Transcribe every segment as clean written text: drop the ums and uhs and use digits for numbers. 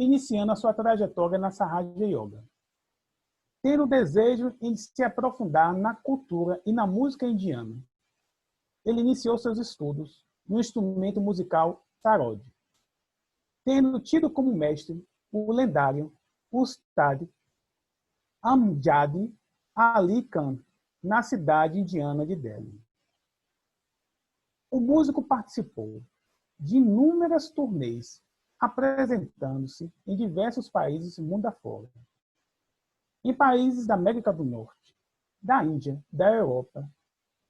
iniciando a sua trajetória na Sahaja Yoga. Tendo o desejo em se aprofundar na cultura e na música indiana, ele iniciou seus estudos no instrumento musical sarod, tendo tido como mestre o lendário Ustad Amjad Ali Khan, na cidade indiana de Delhi. O músico participou de inúmeras turnês, apresentando-se em diversos países mundo afora. Em países da América do Norte, da Índia, da Europa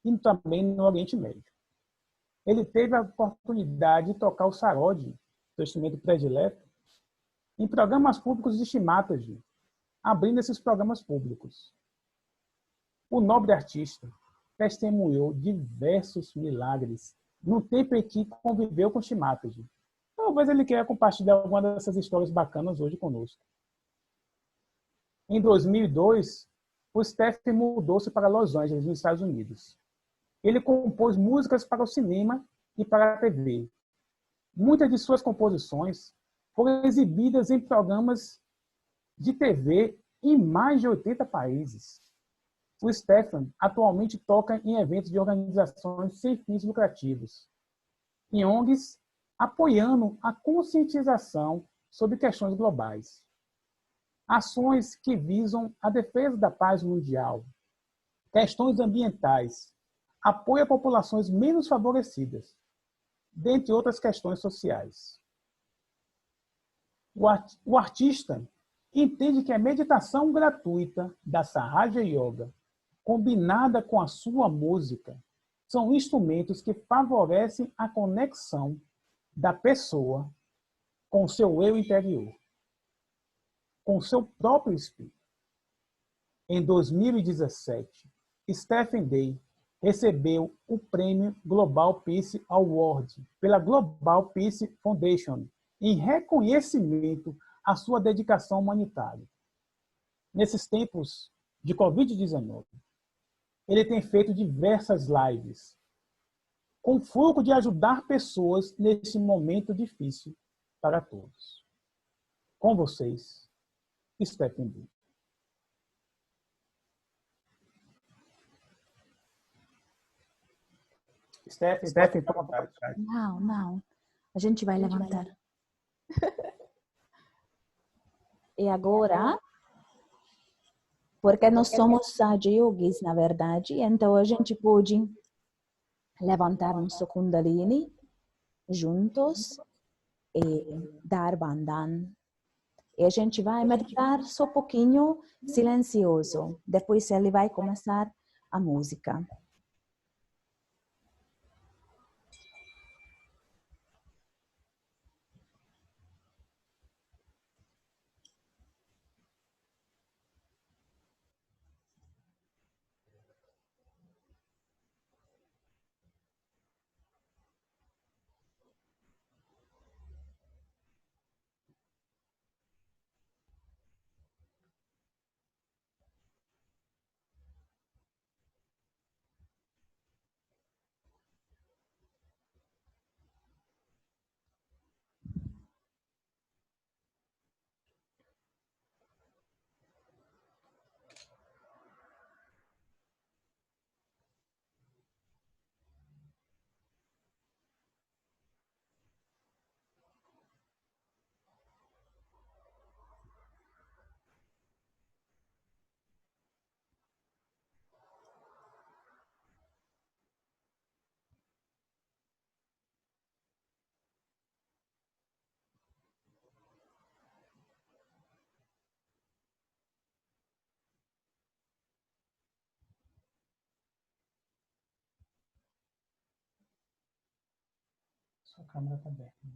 e também no Oriente Médio. Ele teve a oportunidade de tocar o sarod, seu instrumento predileto, em programas públicos de Shimataji, abrindo esses programas públicos. O nobre artista testemunhou diversos milagres no tempo em que conviveu com Shimataji. Talvez ele queira compartilhar alguma dessas histórias bacanas hoje conosco. Em 2002, o Stephen mudou-se para Los Angeles, nos Estados Unidos. Ele compôs músicas para o cinema e para a TV. Muitas de suas composições foram exibidas em programas de TV em mais de 80 países. O Stephen atualmente toca em eventos de organizações sem fins lucrativos, em ONGs, apoiando a conscientização sobre questões globais. Ações que visam a defesa da paz mundial, questões ambientais, apoio a populações menos favorecidas, dentre outras questões sociais. O artista entende que a meditação gratuita da Sahaja Yoga, combinada com a sua música, são instrumentos que favorecem a conexão da pessoa com seu eu interior, com seu próprio espírito. Em 2017, Stephen Day recebeu o prêmio Global Peace Award pela Global Peace Foundation, em reconhecimento à sua dedicação humanitária. Nesses tempos de Covid-19, ele tem feito diversas lives, com o foco de ajudar pessoas nesse momento difícil para todos. Com vocês, Stephen Day. Stephen, por vontade. Não. A gente vai levantar. E agora, porque nós somos Sahaja Yogis, na verdade, então a gente pode levantar nosso Kundalini juntos e dar bandhan. E a gente vai meditar só um pouquinho silencioso. Depois ele vai começar a música. Sua câmera está aberta.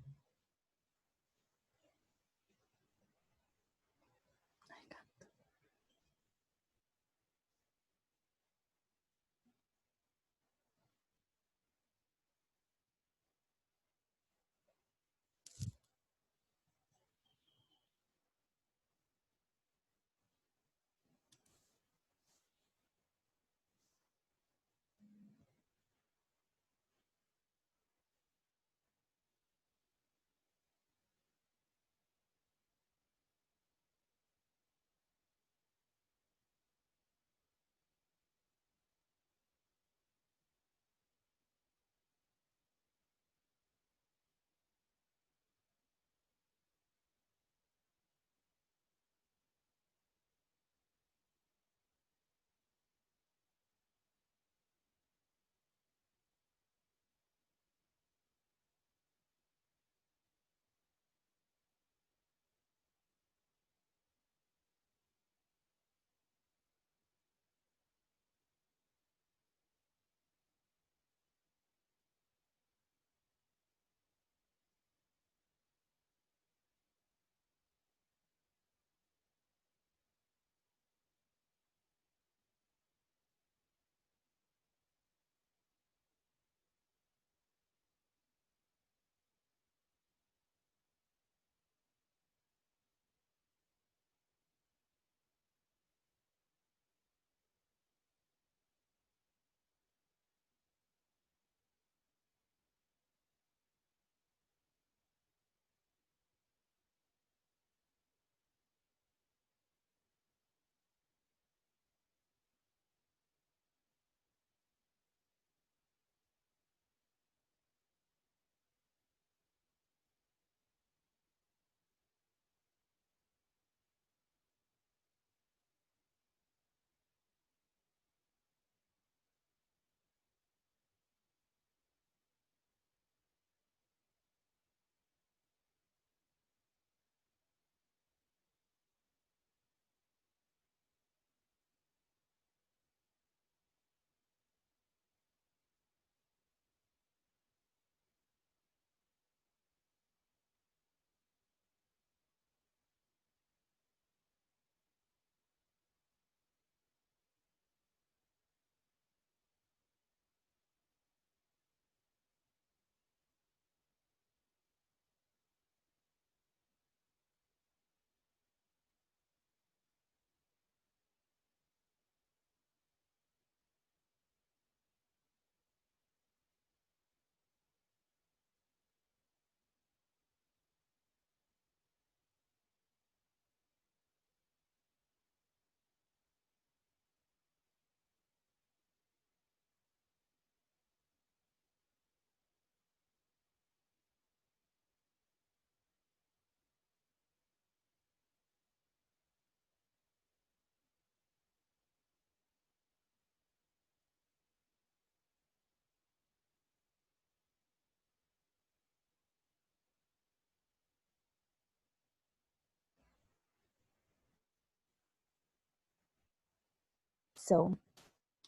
So,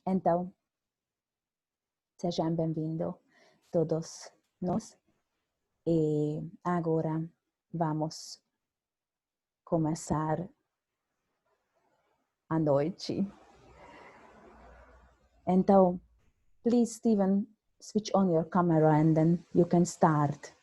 então, sejam bem-vindos todos nós. E agora vamos começar a noite. Então, please, Stephen, switch on your camera and then you can start.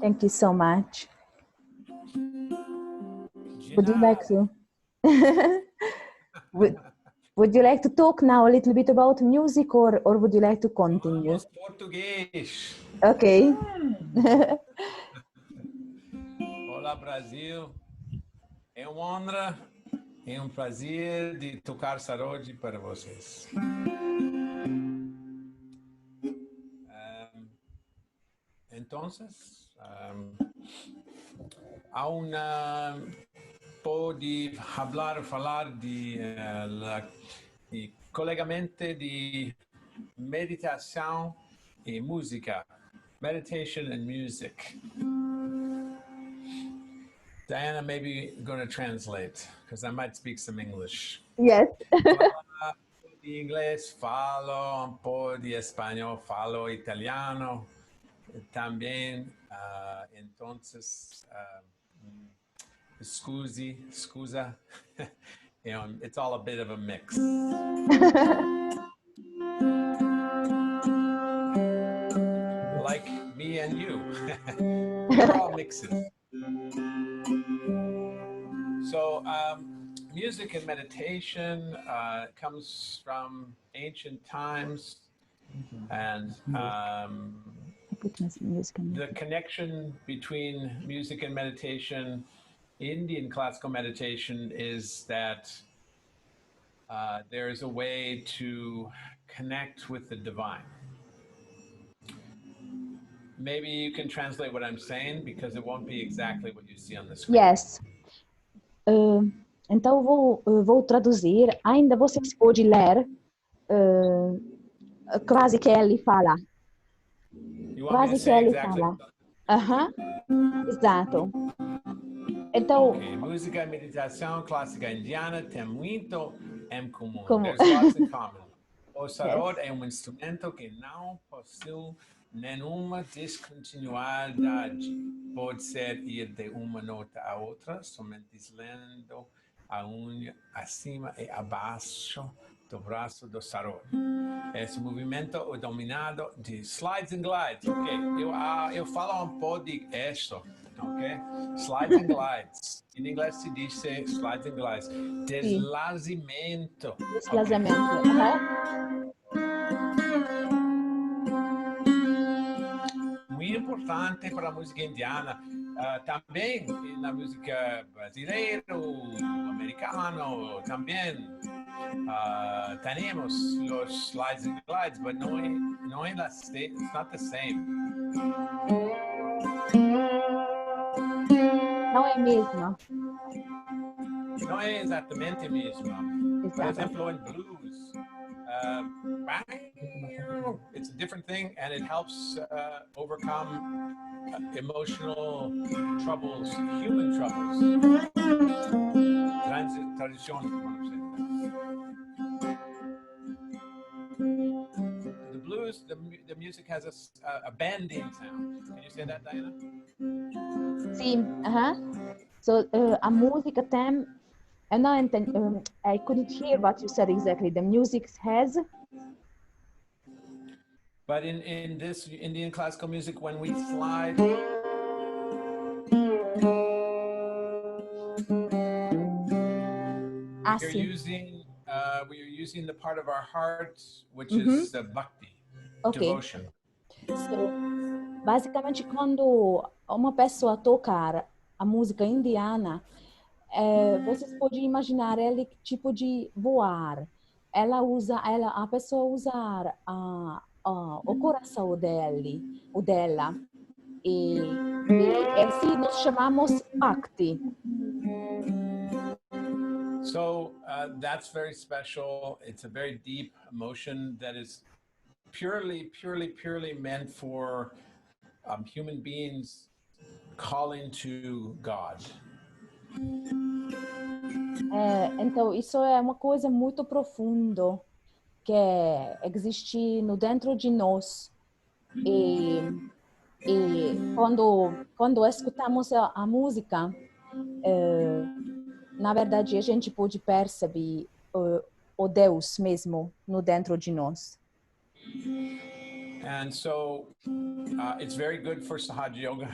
Thank you so much. Would you like to? Would you like to talk now a little bit about music, or would you like to continue? Português. Okay. Olá, Brasil. É uma honra, é um prazer de tocar sarode para vocês. Entonces, há uma pode falar de colegamente de meditação e música, meditation and music. Diana, maybe going to translate because I might speak some English. Yes. Fala de inglês, falo um pouco de espanhol, falo italiano também. Entonces, scusa. It's all a bit of a mix. Like me and you. We're all mixes. So, music and meditation comes from ancient times, and the connection between music and meditation, Indian classical meditation, is that there is a way to connect with the divine. Maybe you can translate what I'm saying, because it won't be exactly what you see on the screen. Yes. Então vou traduzir. Ainda vocês podem ler quase que ele fala. Quase que ele fala. Exato. Então. Okay. Música e meditação clássica indiana tem muito em comum. There's lots in common. O sarod é um instrumento que não possui nenhuma descontinuidade. Pode ser ir de uma nota a outra, somente deslizando a unha acima e abaixo do braço do sarod. Esse movimento é dominado de slides and glides. Ok, eu falo um pouco de isso. Ok, slides and glides. Em inglês se diz slides and glides. Deslizamento. Deslizamento. Muito importante para a música indiana, também na música brasileira, americana, também temos os slides and glides, but não é it's not the same. Não é mesmo. Não é exatamente mesmo. Por exemplo, em blues, it's a different thing, and it helps overcome emotional troubles, human troubles. Tradition. The blues, the music has a bending sound. Can you say that, Diana? Sim. So a música tem. I couldn't hear what you said exactly. The music has. But in this Indian classical music, when we slide, we are using the part of our heart, which is the bhakti, devotion. So, basicamente, quando uma pessoa tocar a música indiana, vocês podem imaginar ele tipo de voar. A pessoa usar o coração dela. E assim nós chamamos bhakti. So that's very special. It's a very deep emotion that is purely meant for human beings calling to God. Então, isso é uma coisa muito profunda que existe no dentro de nós. E quando escutamos a música, na verdade, a gente pode perceber o Deus mesmo no dentro de nós. And so it's very good for Sahaja Yoga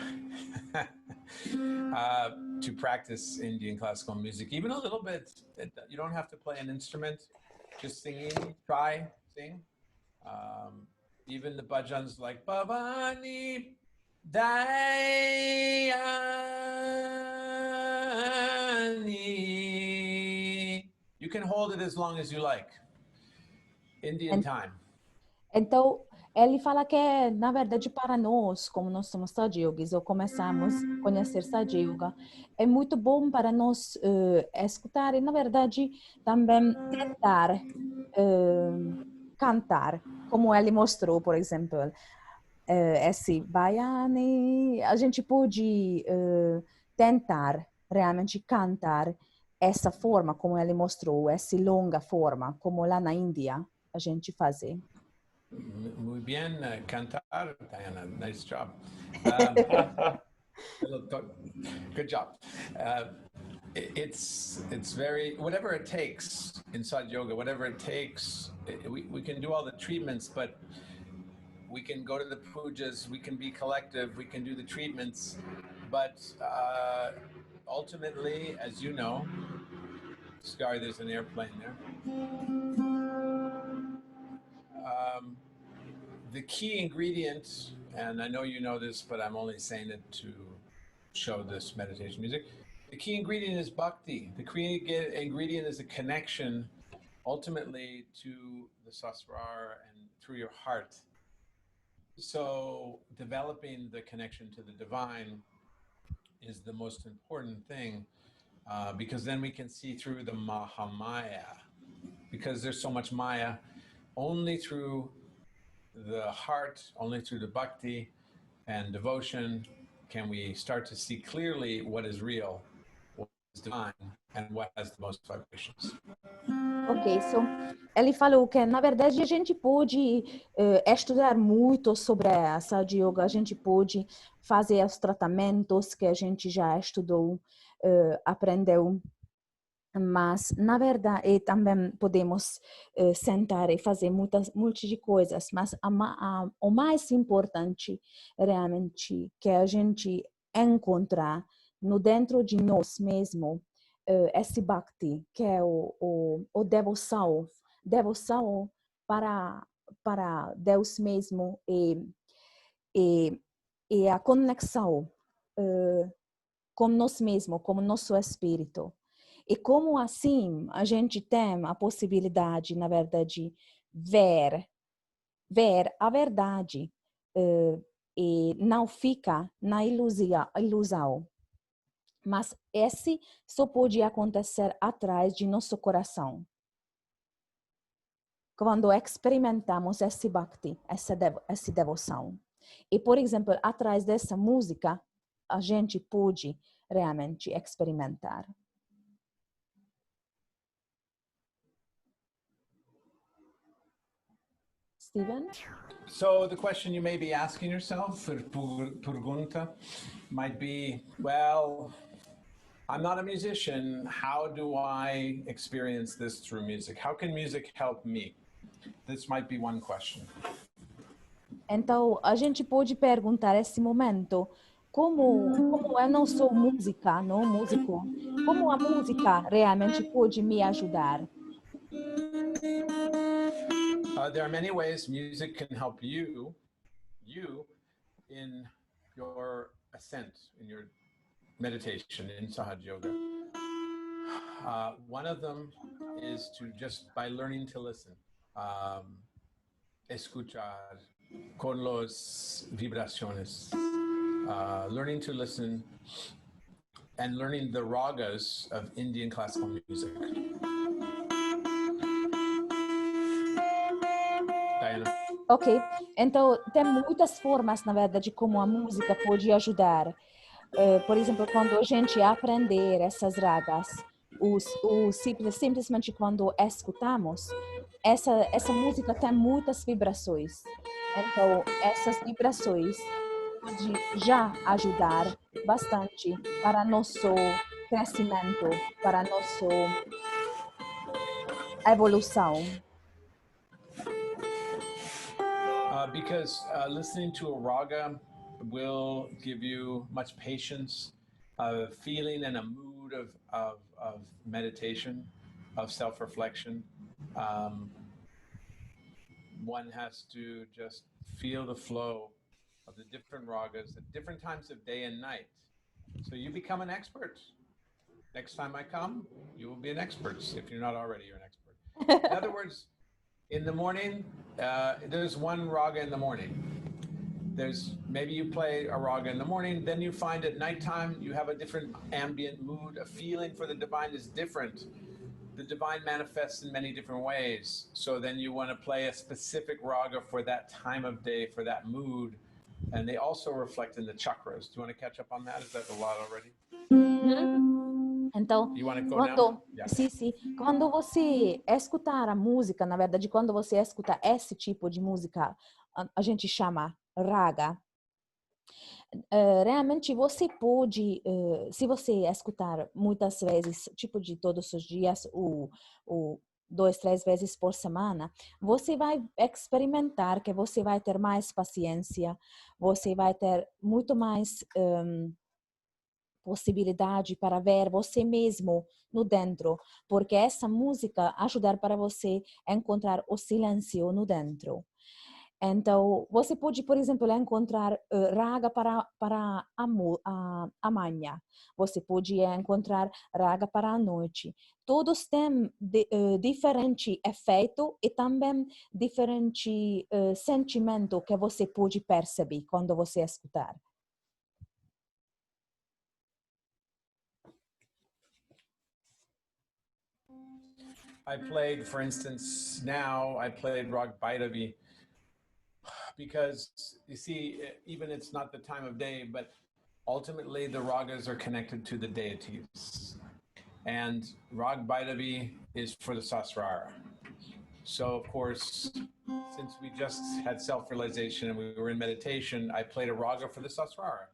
to practice Indian classical music, even a little bit. You don't have to play an instrument, just singing, try, sing. Even the bhajans like Bhavani Dayani. You can hold it as long as you like. Indian time. Então, ele fala que, na verdade, para nós, como nós somos Sahaja Yogis, ou começamos a conhecer Sahaja Yoga, é muito bom para nós escutar e, na verdade, também tentar cantar, como ele mostrou, por exemplo, esse Baiane, a gente pode tentar realmente cantar essa forma, como ele mostrou, essa longa forma, como lá na Índia a gente faz. Muy bien, cantar, Diana. Nice job. Good job. It's very, whatever it takes inside yoga, whatever it takes, we can do all the treatments, but we can go to the pujas, we can be collective, we can do the treatments, but ultimately, as you know, Sky, there's an airplane there. The key ingredient, and I know you know this, but I'm only saying it to show this meditation music. The key ingredient is bhakti. The key ingredient is a connection ultimately to the sasrar and through your heart. So developing the connection to the divine is the most important thing, because then we can see through the Mahamaya. Because there's so much Maya, only through the heart, only through the bhakti and devotion can we start to see clearly what is real, what is divine, and what has the most vibrations. Ok, so ele falou que, na verdade, a gente pode estudar muito sobre a Sahaja Yoga, a gente pode fazer os tratamentos que a gente já estudou, aprendeu, mas, na verdade, também podemos sentar e fazer muitas de coisas, mas o mais importante, realmente, que a gente encontrar no dentro de nós mesmos, esse bhakti, que é o devoção para Deus mesmo e a conexão com nós mesmos, com o nosso espírito. E como assim a gente tem a possibilidade, na verdade, ver a verdade e não fica na ilusão. Mas esse só pode acontecer atrás de nosso coração. Quando experimentamos esse bhakti, essa devoção. E, por exemplo, atrás dessa música, a gente pode realmente experimentar. Steven? So the question you may be asking yourself, pergunta, might be, well, I'm not a musician. How do I experience this through music? How can music help me? This might be one question. Então, a gente pode perguntar nesse momento, como eu não sou músico, como a música realmente pode me ajudar? There are many ways music can help you in your ascent, in your meditation, in Sahaja Yoga. One of them is to just by learning to listen, escuchar con los vibraciones, learning to listen and learning the ragas of Indian classical music. Diana. Ok, então tem muitas formas, na verdade, como a música pode ajudar. Por exemplo, quando a gente aprender essas ragas, simplesmente quando escutamos, essa música tem muitas vibrações. Então, essas vibrações podem já ajudar bastante para nosso crescimento, para nossa evolução. Because listening to a raga will give you much patience, a feeling and a mood of meditation, of self-reflection. Um, one has to just feel the flow of the different ragas at different times of day and night. So you become an expert. Next time I come, you will be an expert. If you're not already, you're an expert. In other words, in the morning, there's one raga in the morning. There's maybe you play a raga in the morning, then you find at nighttime you have a different ambient mood, a feeling for the divine is different. The divine manifests in many different ways. So then you want to play a specific raga for that time of day, for that mood. And they also reflect in the chakras. Do you want to catch up on that? Is that a lot already? Então, You want to go quando, now? Yeah. sim, quando você escutar a música, na verdade, quando você escuta esse tipo de música, a gente chama raga. Realmente você pode, se você escutar muitas vezes, tipo de todos os dias, ou 2, 3 vezes por semana, você vai experimentar que você vai ter mais paciência, você vai ter muito mais possibilidade para ver você mesmo no dentro, porque essa música ajudar para você a encontrar o silêncio no dentro. Então, você pode, por exemplo, encontrar raga para a manhã. Você pode encontrar raga para a noite. Todos têm diferente efeito e também diferente sentimento que você pode perceber quando você escutar. I played, for instance, now I played Rag Bhairavi because you see, even it's not the time of day, but ultimately the ragas are connected to the deities. And Rag Bhairavi is for the Sasrara. So of course, since we just had self-realization and we were in meditation, I played a raga for the Sasrara.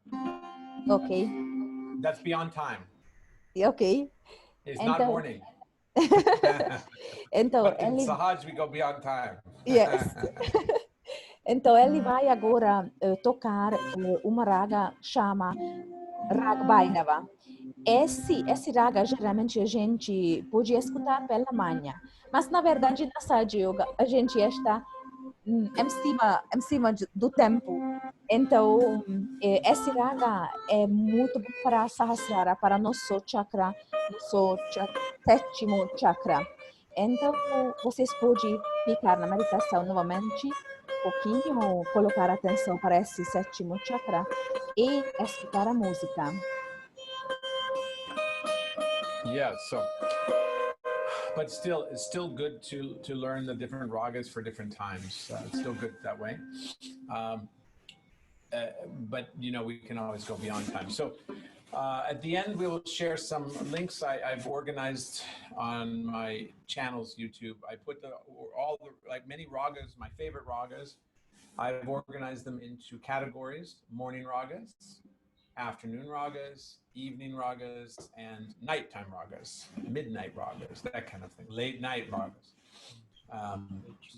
Ok. That's beyond time. Ok. It's not morning. Então, but in Sahaj, we go beyond time. Yes. Então, ele vai agora tocar uma raga chama Rag Bhairava. Esse raga, geralmente, a gente pode escutar pela manhã. Mas, na verdade, na Sahaja Yoga, a gente está em cima do tempo. Então, esse raga é muito bom para Sahasrara, para nosso chakra, nosso sétimo chakra. Então, vocês podem ficar na meditação novamente, pouquinho, colocar atenção para esse sétimo chakra e escutar a música. Yeah, so, but still, it's still good to learn the different ragas for different times. It's still good that way. But, you know, we can always go beyond time. So at the end, we will share some links I've organized on my channel's YouTube. I put like many ragas, my favorite ragas. I've organized them into categories: morning ragas, afternoon ragas, evening ragas, and nighttime ragas, midnight ragas, that kind of thing, late night ragas.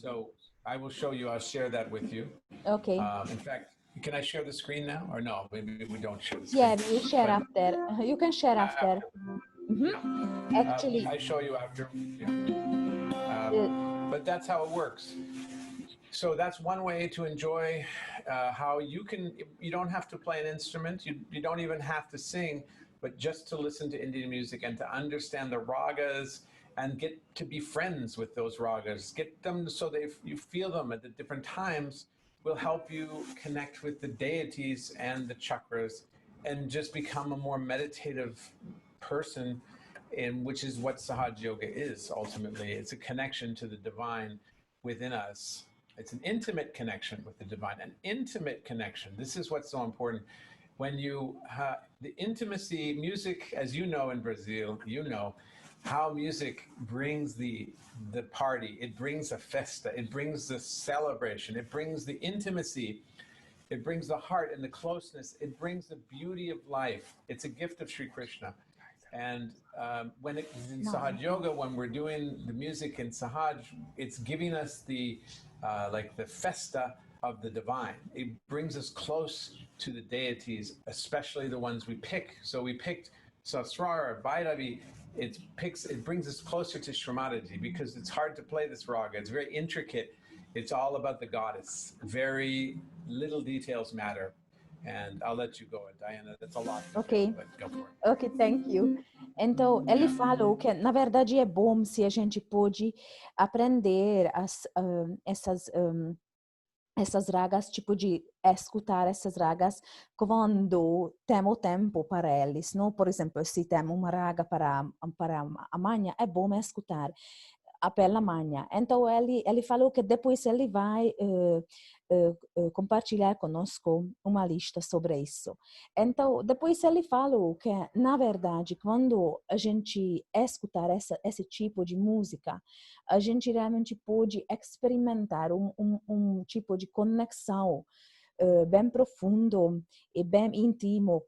So I will show you, I'll share that with you. Okay. In fact, can I share the screen now? Or no, maybe we don't share the screen. Yeah, you share after. You can share after. Actually, I show you after. Yeah. But that's how it works. So that's one way to enjoy how you don't have to play an instrument, you don't even have to sing, but just to listen to Indian music and to understand the ragas and get to be friends with those ragas. Get them so you feel them at the different times will help you connect with the deities and the chakras and just become a more meditative person, which is what Sahaja Yoga is ultimately. It's a connection to the divine within us. It's an intimate connection with the divine, an intimate connection. This is what's so important. When the intimacy, music, as you know in Brazil, you know how music brings the party, it brings a festa, it brings the celebration, it brings the intimacy, it brings the heart and the closeness, it brings the beauty of life. It's a gift of Sri Krishna. And when it's in Sahaja Yoga, when we're doing the music in Sahaj, it's giving us the like the festa of the divine. It brings us close to the deities, especially the ones we pick. So we picked Sasrara, Bhairavi. It brings us closer to Shrimadaji because it's hard to play this raga. It's very intricate. It's all about the goddess. Very little details matter. And I'll let you go, Diana. That's a lot. Ok. But go for it. Ok, thank you. Então, ele falou que, na verdade, é bom se a gente pode aprender essas ragas, tipo de escutar essas ragas quando temos tempo para eles, não? Por exemplo, se temos uma raga para amanhã, é bom escutar pela manhã. Então, ele falou que depois ele vai compartilhar conosco uma lista sobre isso. Então, depois ele falou que, na verdade, quando a gente escutar esse tipo de música, a gente realmente pode experimentar um tipo de conexão bem profundo e bem íntimo,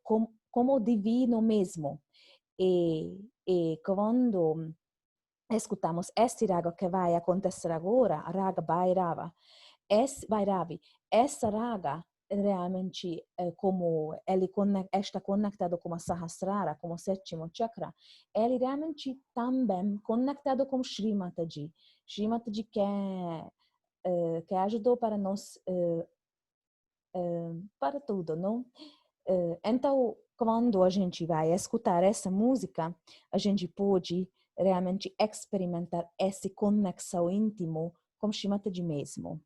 como divino mesmo. E quando escutamos este raga que vai acontecer agora, a raga Bhairavi, essa raga realmente, como ele está conectado com a Sahasrara, como o sétimo chakra, ele realmente também conectado com Srimataji. Srimataji que ajudou para nós, para tudo, não? Então, quando a gente vai escutar essa música, a gente pode realmente experimentar essa conexão íntimo com Srimataji mesmo.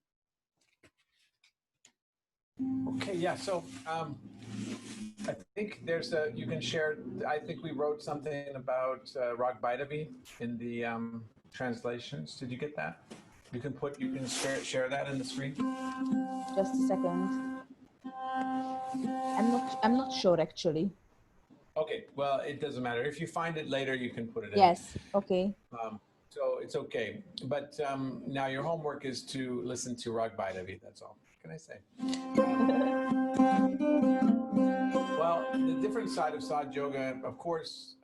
Okay, yeah. So I think you can share. I think we wrote something about Rag Bhairavi in the translations. Did you get that? You can share that in the screen. Just a second. I'm not sure actually. Okay, well, it doesn't matter. If you find it later, you can put it in. Yes, okay. So it's okay. But now your homework is to listen to Rag Bhairavi. That's all. What can I say? Well, the different side of Sahaja Yoga, of course,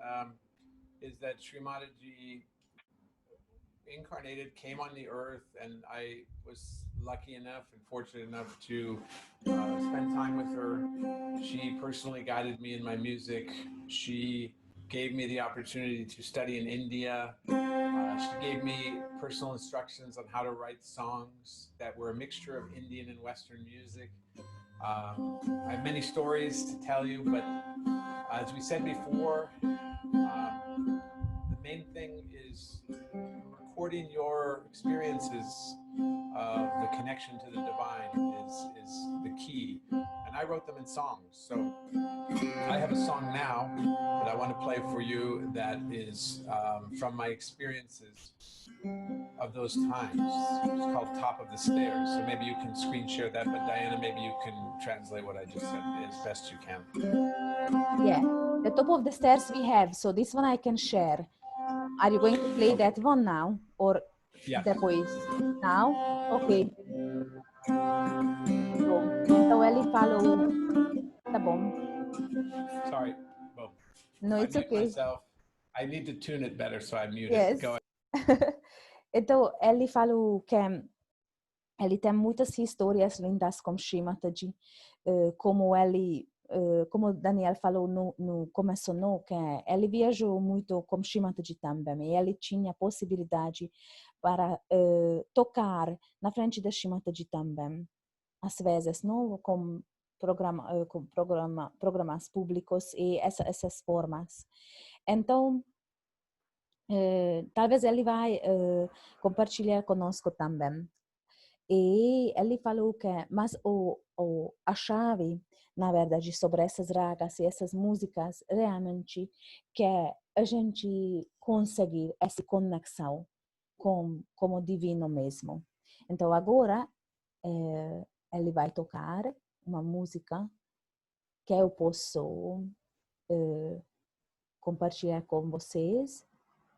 is that Srimadaji incarnated, came on the earth, and I was lucky enough and fortunate enough to spend time with her. She personally guided me in my music. She gave me the opportunity to study in India. She gave me personal instructions on how to write songs that were a mixture of Indian and Western music. I have many stories to tell you, but as we said before, the main thing is recording your experiences of the connection to the divine is the key. And I wrote them in songs. So I have a song now that I want to play for you that is from my experiences of those times. It's called Top of the Stairs. So maybe you can screen share that, but Diana, maybe you can translate what I just said as best you can. Yeah, the Top of the Stairs we have, so this one I can share. Are you going to play that one now? Or depois? Now? Ok. Então ele falou, tá bom. Sorry. Well, No, it's okay. Myself. I need to tune it better, so I mute Yes. it. Go ahead. Então ele falou que ele tem muitas histórias lindas com Srimataji, como Daniel falou no começo, que ele viajou muito com Srimataji também, e ele tinha possibilidade para tocar na frente da Srimataji também, às vezes, não, com programas públicos e essas formas. Então, talvez ele vai compartilhar conosco também. E ele falou que, mas a chave, na verdade, sobre essas ragas e essas músicas, realmente, que é a gente conseguir essa conexão com o divino mesmo. Então, agora, ele vai tocar uma música que eu posso compartilhar com vocês.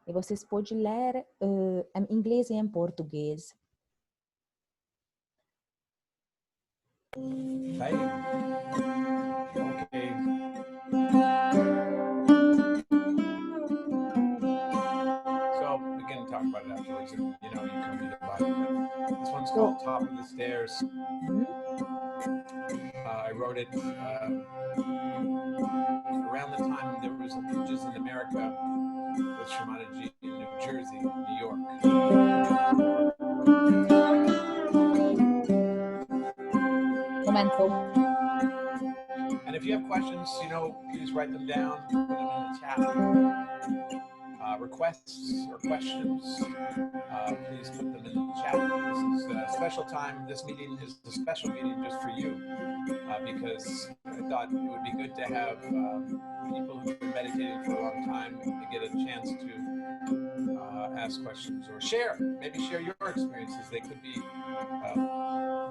E vocês podem ler em inglês e em português. Right. Okay. So we can talk about it afterwards. You can read about it. But this one's It's called Top of the Stairs. I wrote it around the time there was Just in America with Shamaji in New Jersey, New York. Momento. And if you have questions, please write them down, put them in the chat. Requests or questions, please put them in the chat. This is a special time. This meeting is a special meeting just for you, because I thought it would be good to have people who've been meditating for a long time to get a chance to ask questions or maybe share your experiences. They could be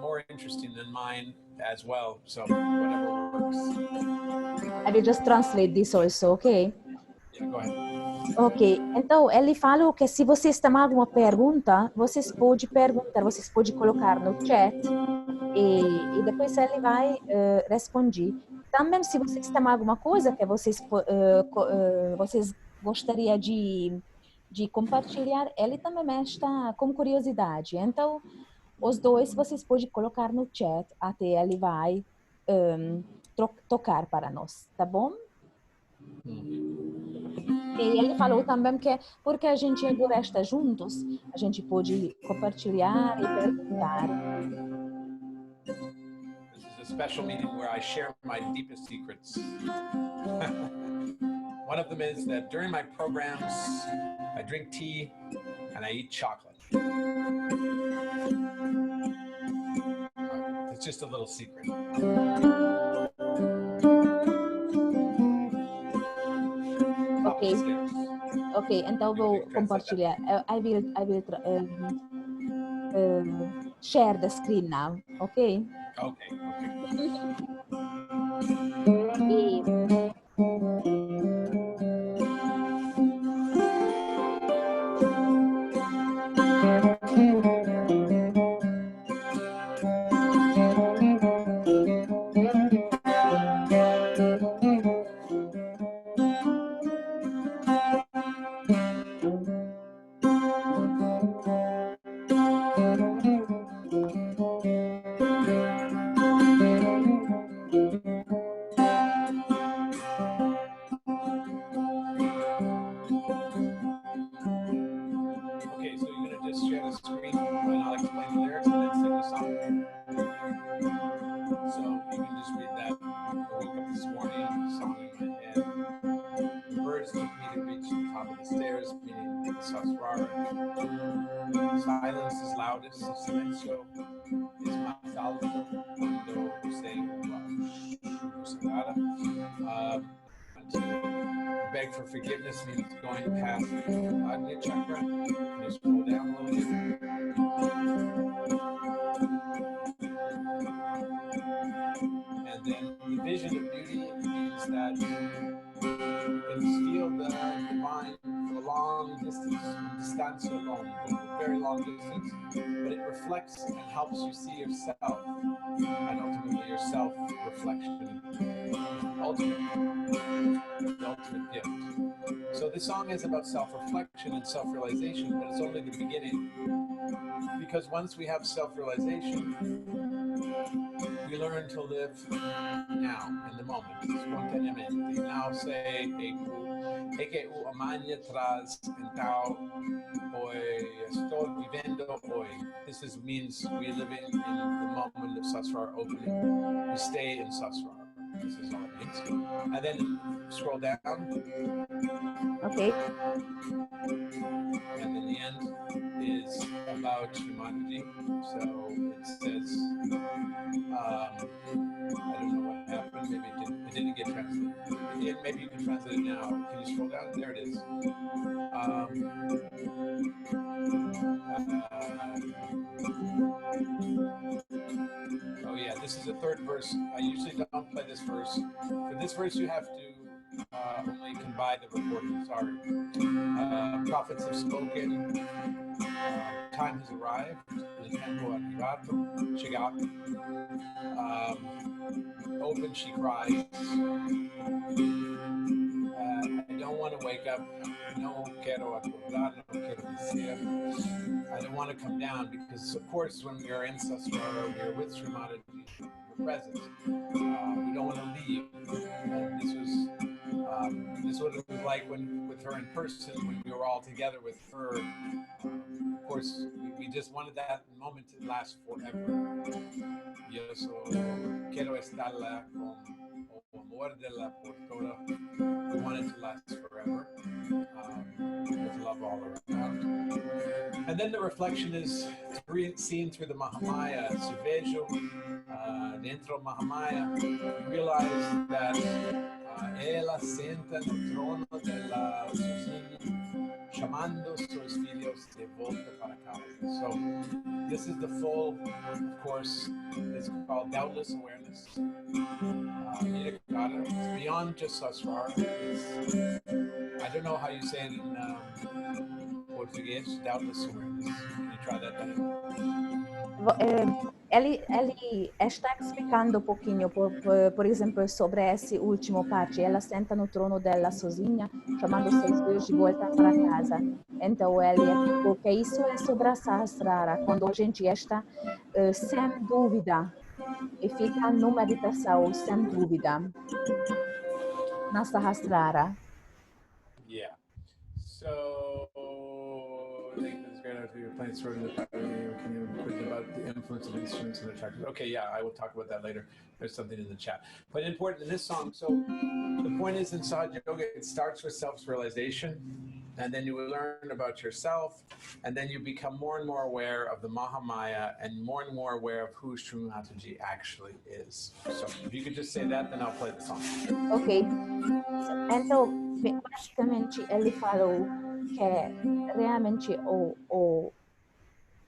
more interesting than mine as well. So whatever works. I will just translate this also, okay? Yeah, go ahead. Ok, então ele falou que se vocês têm alguma pergunta, vocês podem perguntar, vocês podem colocar no chat e depois ele vai responder. Também se vocês têm alguma coisa que vocês gostariam de compartilhar, ele também está com curiosidade. Então, os dois vocês podem colocar no chat até ele vai tocar para nós, tá bom? E ele falou também que porque a gente agora está juntos, a gente pode compartilhar e perguntar. This is a special meeting where I share my deepest secrets. One of them is that during my programs, I drink tea and I eat chocolate. It's just a little secret. Ok, então vou compartilhar. I will share the screen now, ok? Okay. Silence is loudest, silencio is más alto. Cuando say to beg for forgiveness means going past the Ajna chakra. Can you scroll down a little bit? And then the vision of beauty means that you can feel the divine for a long distance, distancia long, very long distance, but it reflects and helps you see yourself, and ultimately your self-reflection, the ultimate gift. So this song is about self-reflection and self-realization, but it's only the beginning, because once we have self-realization, we learn to live now, in the moment, spontaneamente. Now say, que o amanhã traz, então, hoy estoy viviendo hoy. This means we live in the moment of Sasrar opening. We stay in Sasrar. This is all it means. And then scroll down. Okay. And then the end is about humanity. So it says, I don't know what happened. Maybe it didn't get translated. Maybe you can translate it now. Can you scroll down? There it is. Oh yeah, this is the third verse. I usually don't play this verse. For this verse, you have to only can buy the recording. Sorry. Prophets have spoken. Time has arrived. El tiempo ha llegado. Open, she cries. don't want to wake up, no quiero acordar, no quiero decir. I don't want to come down because, of course, when we are in Saswara, we are with Sri Mataji, we're present. We don't want to leave. And this is what it was like with her in person, when we were all together with her. Of course, we just wanted that moment to last forever. Yo quiero estarla con amor de la por toda. We want it to last forever, with love all around. And then the reflection is seen through the Mahamaya, Suvejo, dentro Mahamaya. Realize that ela senta no trono de la Susini, chamando sus filhos de volta para casa. So this is the full, of course, it's called doubtless awareness. It's beyond just Saswara. I don't know how you say it in Portuguese, doubtless awareness. Can you try that, Dani? Ele está explicando um pouquinho, por exemplo, sobre esse último parte. Ela senta no trono dela sozinha, chamando seus filhos de volta para casa. Então, ele explicou que isso é sobre a Sahasrara, quando a gente está sem dúvida e fica numa meditação sem dúvida na Sahasrara. Yeah. So, I think this is great. After you're playing sort of the pattern, can you quickly about the influence of instruments and attractors? Okay, yeah, I will talk about that later. There's something in the chat. But important in this song, so the point is in Sahaja Yoga, it starts with self-realization, and then you learn about yourself, and then you become more and more aware of the Mahamaya and more aware of who Sri Mataji actually is. So if you could just say that, then I'll play the song. Ok. Então, basicamente, ele falou que realmente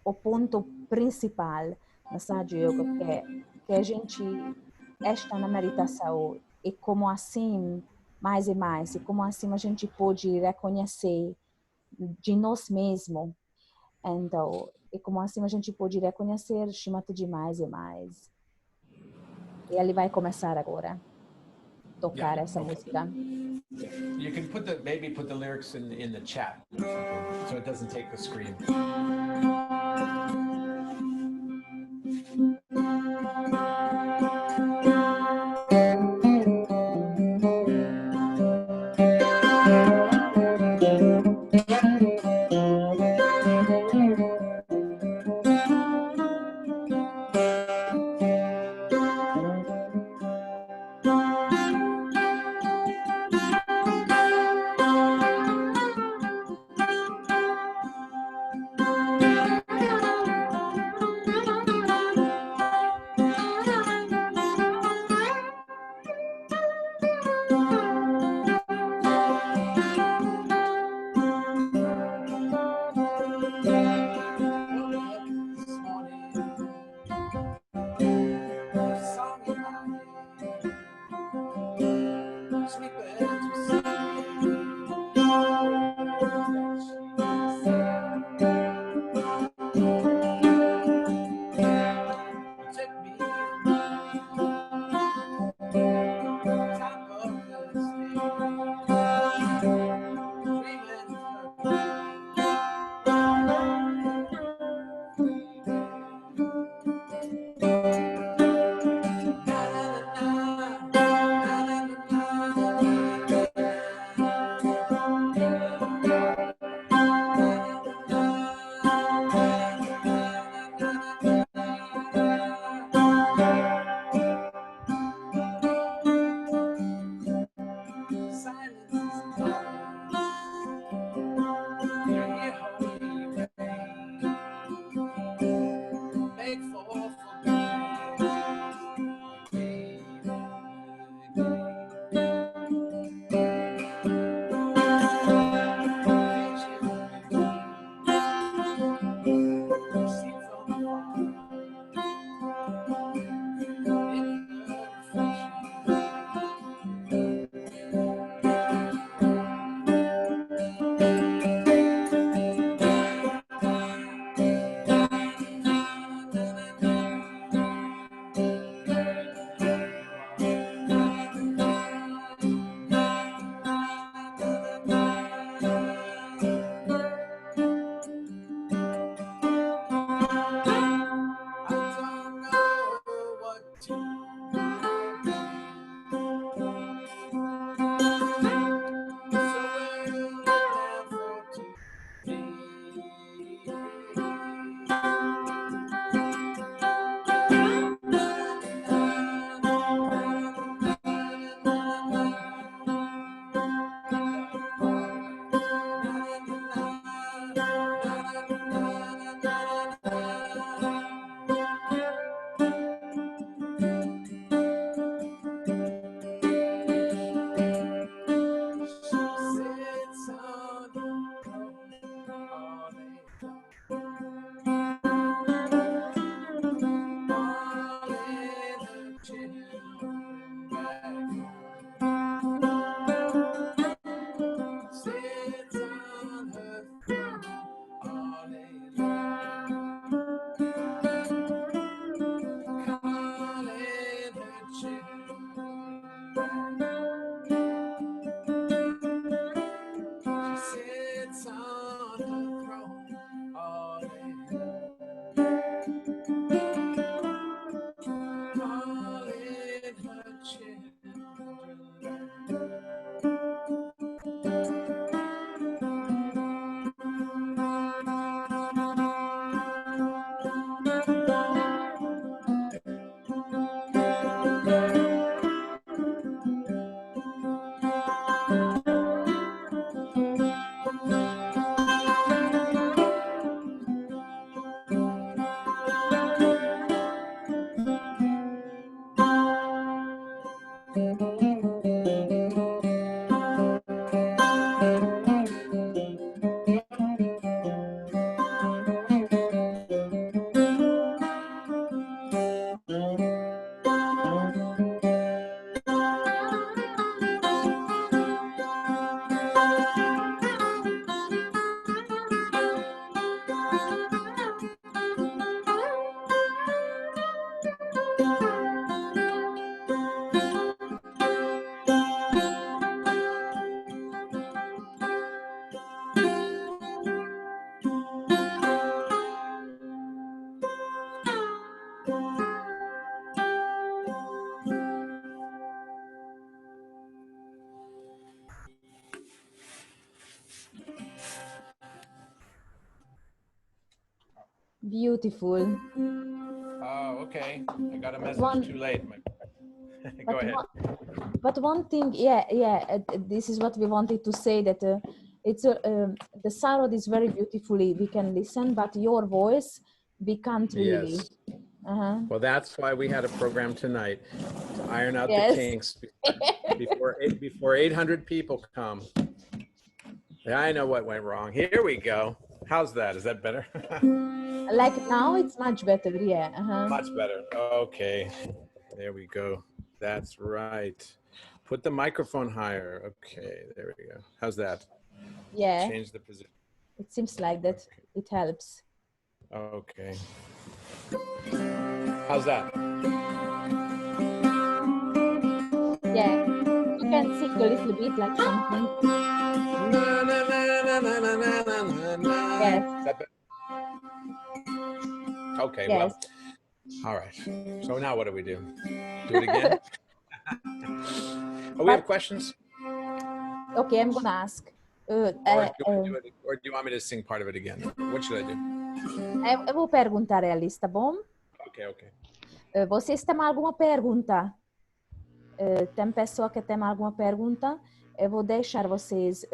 o ponto principal na Sahaja Yoga que a gente está na meditação e como assim, mais e mais, e como assim a gente pode reconhecer de nós mesmos. Então, e como assim a gente pode reconhecer Sri Mataji mais e mais. E ele vai começar agora a tocar essa música. You can maybe put the lyrics in the chat so it doesn't take the screen. beautiful. Oh, okay. I got a message too late. Go ahead. But one thing, this is what we wanted to say, that the sarod is very beautifully, we can listen, but your voice, we can't really. Yes. Well, that's why we had a program tonight to iron out the kinks before 800 people come. I know what went wrong. Here we go. How's that? Is that better? Like now it's much better, yeah. Much better. Okay. There we go. That's right. Put the microphone higher. Okay, there we go. How's that? Yeah. Change the position. It seems like that. Okay. It helps. Okay. How's that? Yeah. You can sing a little bit like something. Yes. Okay, yes. Well, all right. So now what do we do? Do it again? We have questions? Okay, I'm going to ask. Or do you want me to sing part of it again? What should I do? Eu vou perguntar a eles, tá bom? Ok, ok. Vocês têm alguma pergunta? Tem pessoa que tem alguma pergunta? Eu vou deixar vocês...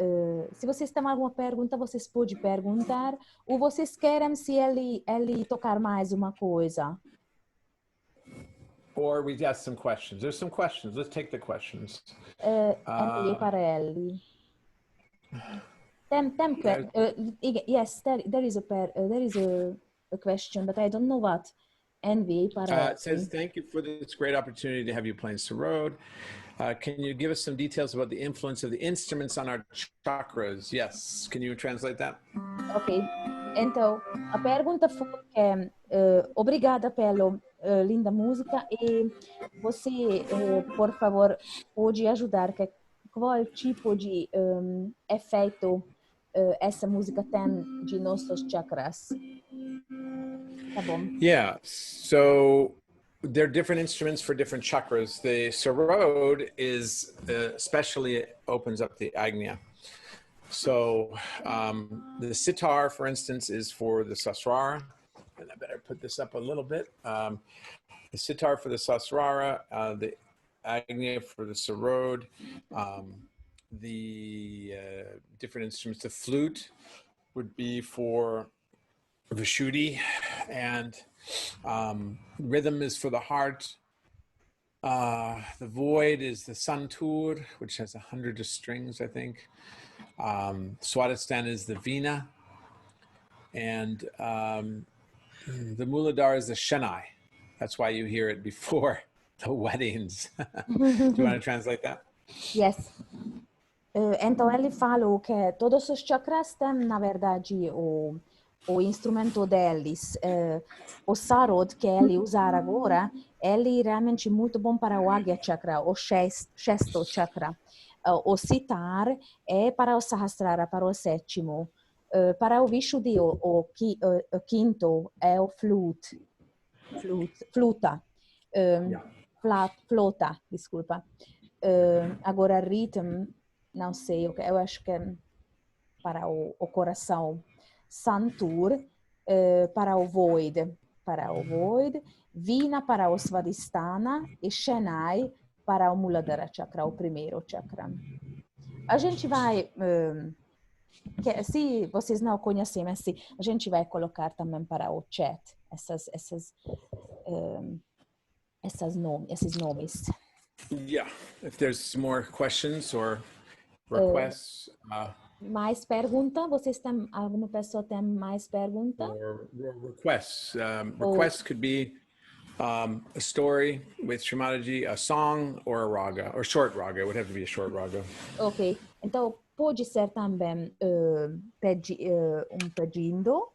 se vocês têm alguma pergunta, vocês podem perguntar. Ou vocês querem se ele tocar mais uma coisa? Or we ask some questions. There's some questions. Let's take the questions. Enviei para ele. Yes, there is a question, but I don't know what. Enviei para it says, thank you for this great opportunity to have you playing sarod. Can you give us some details about the influence of the instruments on our chakras? Yes. Can you translate that? Ok. Então, a pergunta foi que, obrigada pela linda música e você, por favor, pode ajudar que qual tipo de efeito essa música tem de nossos chakras? Tá bom. Yeah. So there are different instruments for different chakras. The sarod is especially opens up the agnya. So the sitar, for instance, is for the sasrara. And I better put this up a little bit. The sitar for the sasrara, the agnya for the sarod, the different instruments. The flute would be for Vishuddhi, and rhythm is for the heart. The void is the santur, which has 100 strings, I think. Swadhisthana is the veena, and the muladhara is the shanai. That's why you hear it before the weddings. Do you want to translate that? Yes. Então ele falou que todos os chakras têm, na verdade, o instrumento deles. O sarod que ele usar agora, ele é realmente muito bom para o Agya Chakra, o sexto chakra. O sitar é para o Sahasrara, para o sétimo. Para o Vishuddhi, o quinto é o fluta. Flauta, desculpa. Agora, rhythm, não sei, eu acho que é para o coração. Santur, para o void, Veena para o Swadhisthana e Shanai para o Muladhara Chakra, o primeiro chakra. A gente vai, se vocês não conhecem, mas a gente vai colocar também para o chat esses nomes. Yeah, if there's more questions or requests. Mais pergunta? Vocês têm, alguma pessoa tem mais pergunta? Or requests. Requests could be a story with Srimataji, a song, or a raga, or short raga. It would have to be a short raga. Ok, então pode ser também pedindo.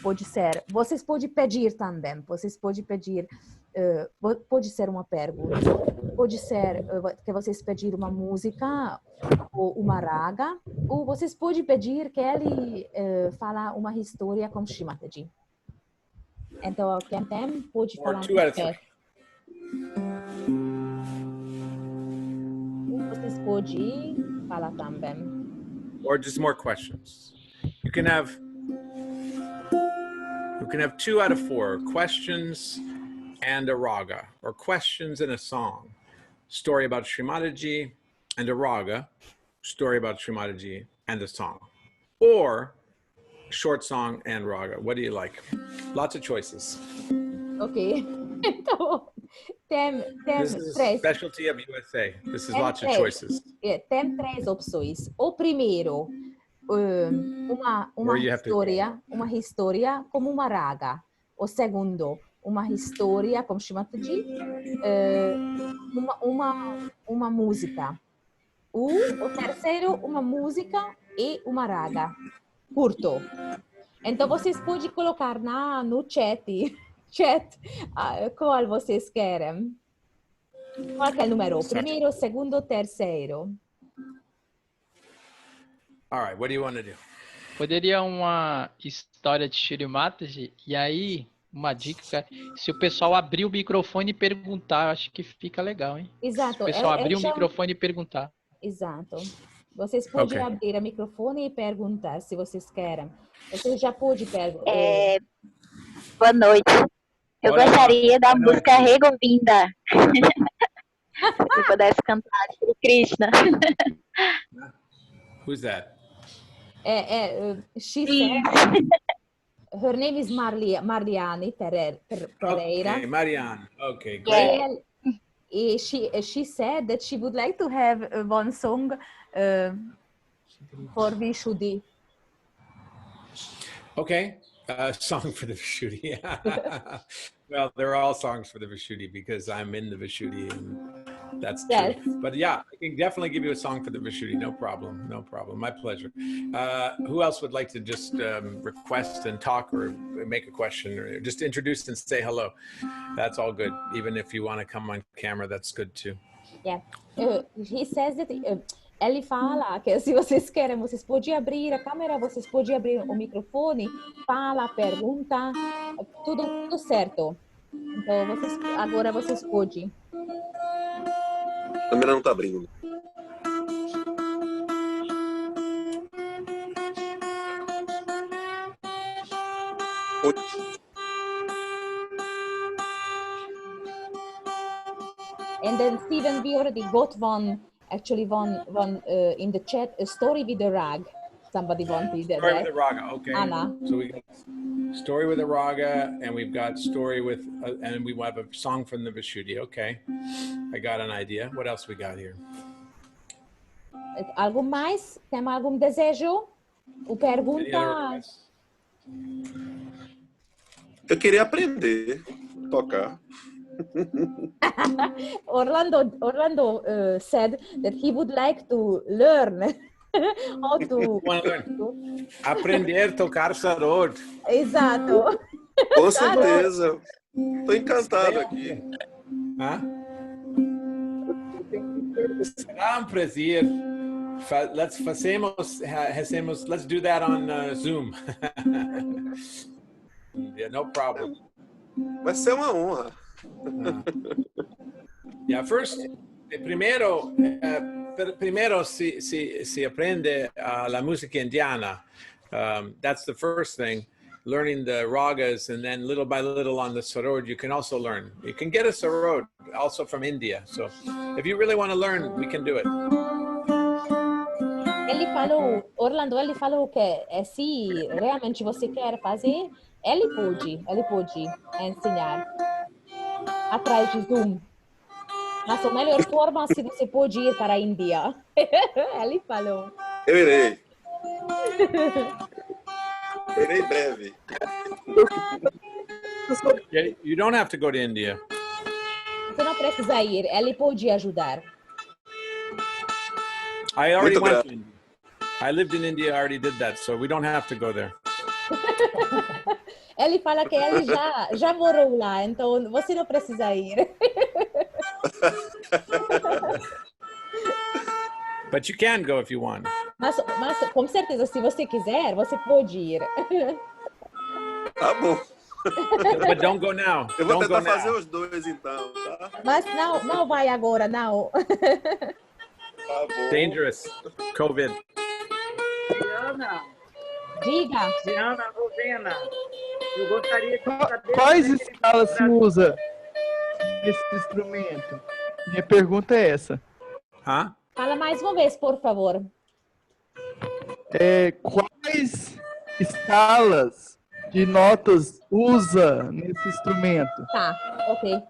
Pode ser, vocês podem pedir também, pode ser uma pergunta, pode ser que vocês pedirem uma música ou uma raga, ou vocês podem pedir que ele fala uma história com Srimataji. Então, quem tem, pode falar. Vocês podem falar também. Or just more questions. You can have can have 2 out of 4 questions and a raga, or questions and a song. Story about Srimataji and a raga, story about Srimataji and a song. Or short song and raga. What do you like? Lots of choices. Ok. Então, This is a specialty of USA. This is lots of choices. Tem 3 opções. O primeiro, uma história como uma raga. O segundo, uma história como Srimataji, uma música. O terceiro, uma música e uma raga. Curto. Então, vocês podem colocar no chat qual vocês querem. Qual é o número? Primeiro, segundo, terceiro. All right, what do you want to do? Poderia uma história de Srimataji, e aí, uma dica, se o pessoal abrir o microfone e perguntar, acho que fica legal, hein? Exato. Se o pessoal abrir o microfone e perguntar. Exato. Vocês podem abrir o microfone e perguntar se vocês querem. Você já pode perguntar. Boa noite. Eu gostaria da música Regovinda. Se pudesse cantar Shri Krishna. Who's that? She said, her name is Marliane Pereira. Okay, Marianne. Okay, great. She said that she would like to have one song for Vishuddhi. Okay, song for the Vishuddhi. Well, they're all songs for the Vishuddhi because I'm in the Vishuddhi, and that's true. But yeah, I can definitely give you a song for the Vishuddhi. No problem. No problem. My pleasure. Who else would like to just request and talk or make a question or just introduce and say hello? That's all good. Even if you want to come on camera, that's good too. Yeah. He says that ele fala que se vocês querem, vocês podem abrir a câmera, vocês podem abrir o microfone, fala, pergunta, tudo certo. Então, agora vocês podem. A câmera não está abrindo. And then Steven, we already got one in the chat, a story with a rag. Somebody wanted that. Story with a raga, okay. Anna. So we got story with a raga, and we've got story with, and we have a song from the Vishuddhi. Okay, I got an idea. What else we got here? Algo mais? Tem algum desejo? Ou pergunta? Eu queria aprender a tocar. Orlando said that he would like to learn how to aprender a tocar sarod. Exato. Com certeza. Estou encantado aqui. Será prazer. Let's do that on Zoom. Yeah, no problem. Vai ser uma honra. Yeah, primero se aprende la música indiana. That's the first thing, learning the ragas, and then little by little on the sarod, you can also learn. You can get a sarod also from India. So if you really want to learn, we can do it. Orlando falou que se realmente você quer fazer, ele pode ensinar atrás de Zoom. Mas a melhor forma se você pode ir para a Índia. Ele falou. Eu irei. Irei breve. You don't have to go to India. Você não precisa ir. Ele pode ajudar. I already went to India. I lived in India. I already did that, so we don't have to go there. Ele fala que ele já morou lá, então você não precisa ir. But you can go if you want. Mas com certeza, se você quiser, você pode ir. Tá bom. But don't go now. Eu vou tentar fazer os dois então, tá? Mas não vai agora, não. Tá bom. Dangerous. COVID. Diana. Diga. Diana Rovena. Eu gostaria de saber... Quais escalas se usa nesse instrumento? Minha pergunta é essa. Huh? Fala mais uma vez, por favor. Quais escalas de notas usa nesse instrumento? Tá, ok.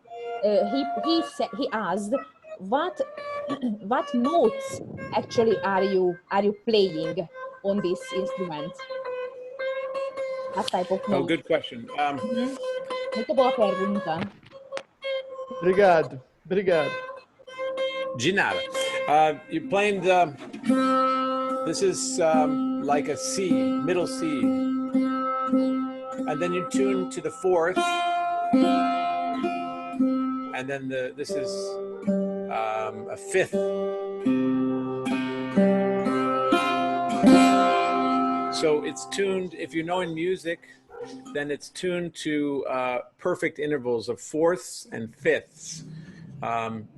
He asked, what notes actually are you playing on this instrument? What type of Oh, notes? good question. Muito boa pergunta. Obrigado. De nada. You're playing the. This is like a C, middle C, and then you tune to the fourth, and then this is a fifth. So it's tuned. If you know in music, then it's tuned to perfect intervals of fourths and fifths.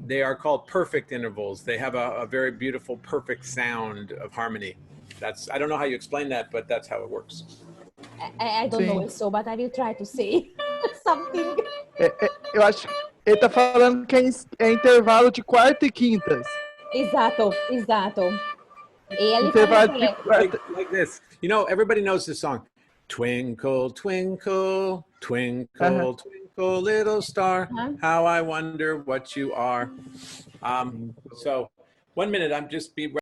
They are called perfect intervals. They have a very beautiful, perfect sound of harmony. I don't know how you explain that, but that's how it works. I don't know so, but I will try to say something. Eu acho que ele tá falando que é intervalo de quarta e quintas. Exato. E ele Intervalo fala de quarta. Like this. You know, everybody knows this song. Twinkle, twinkle, twinkle, twinkle, little star, how I wonder what you are. So, 1 minute, I'm just be.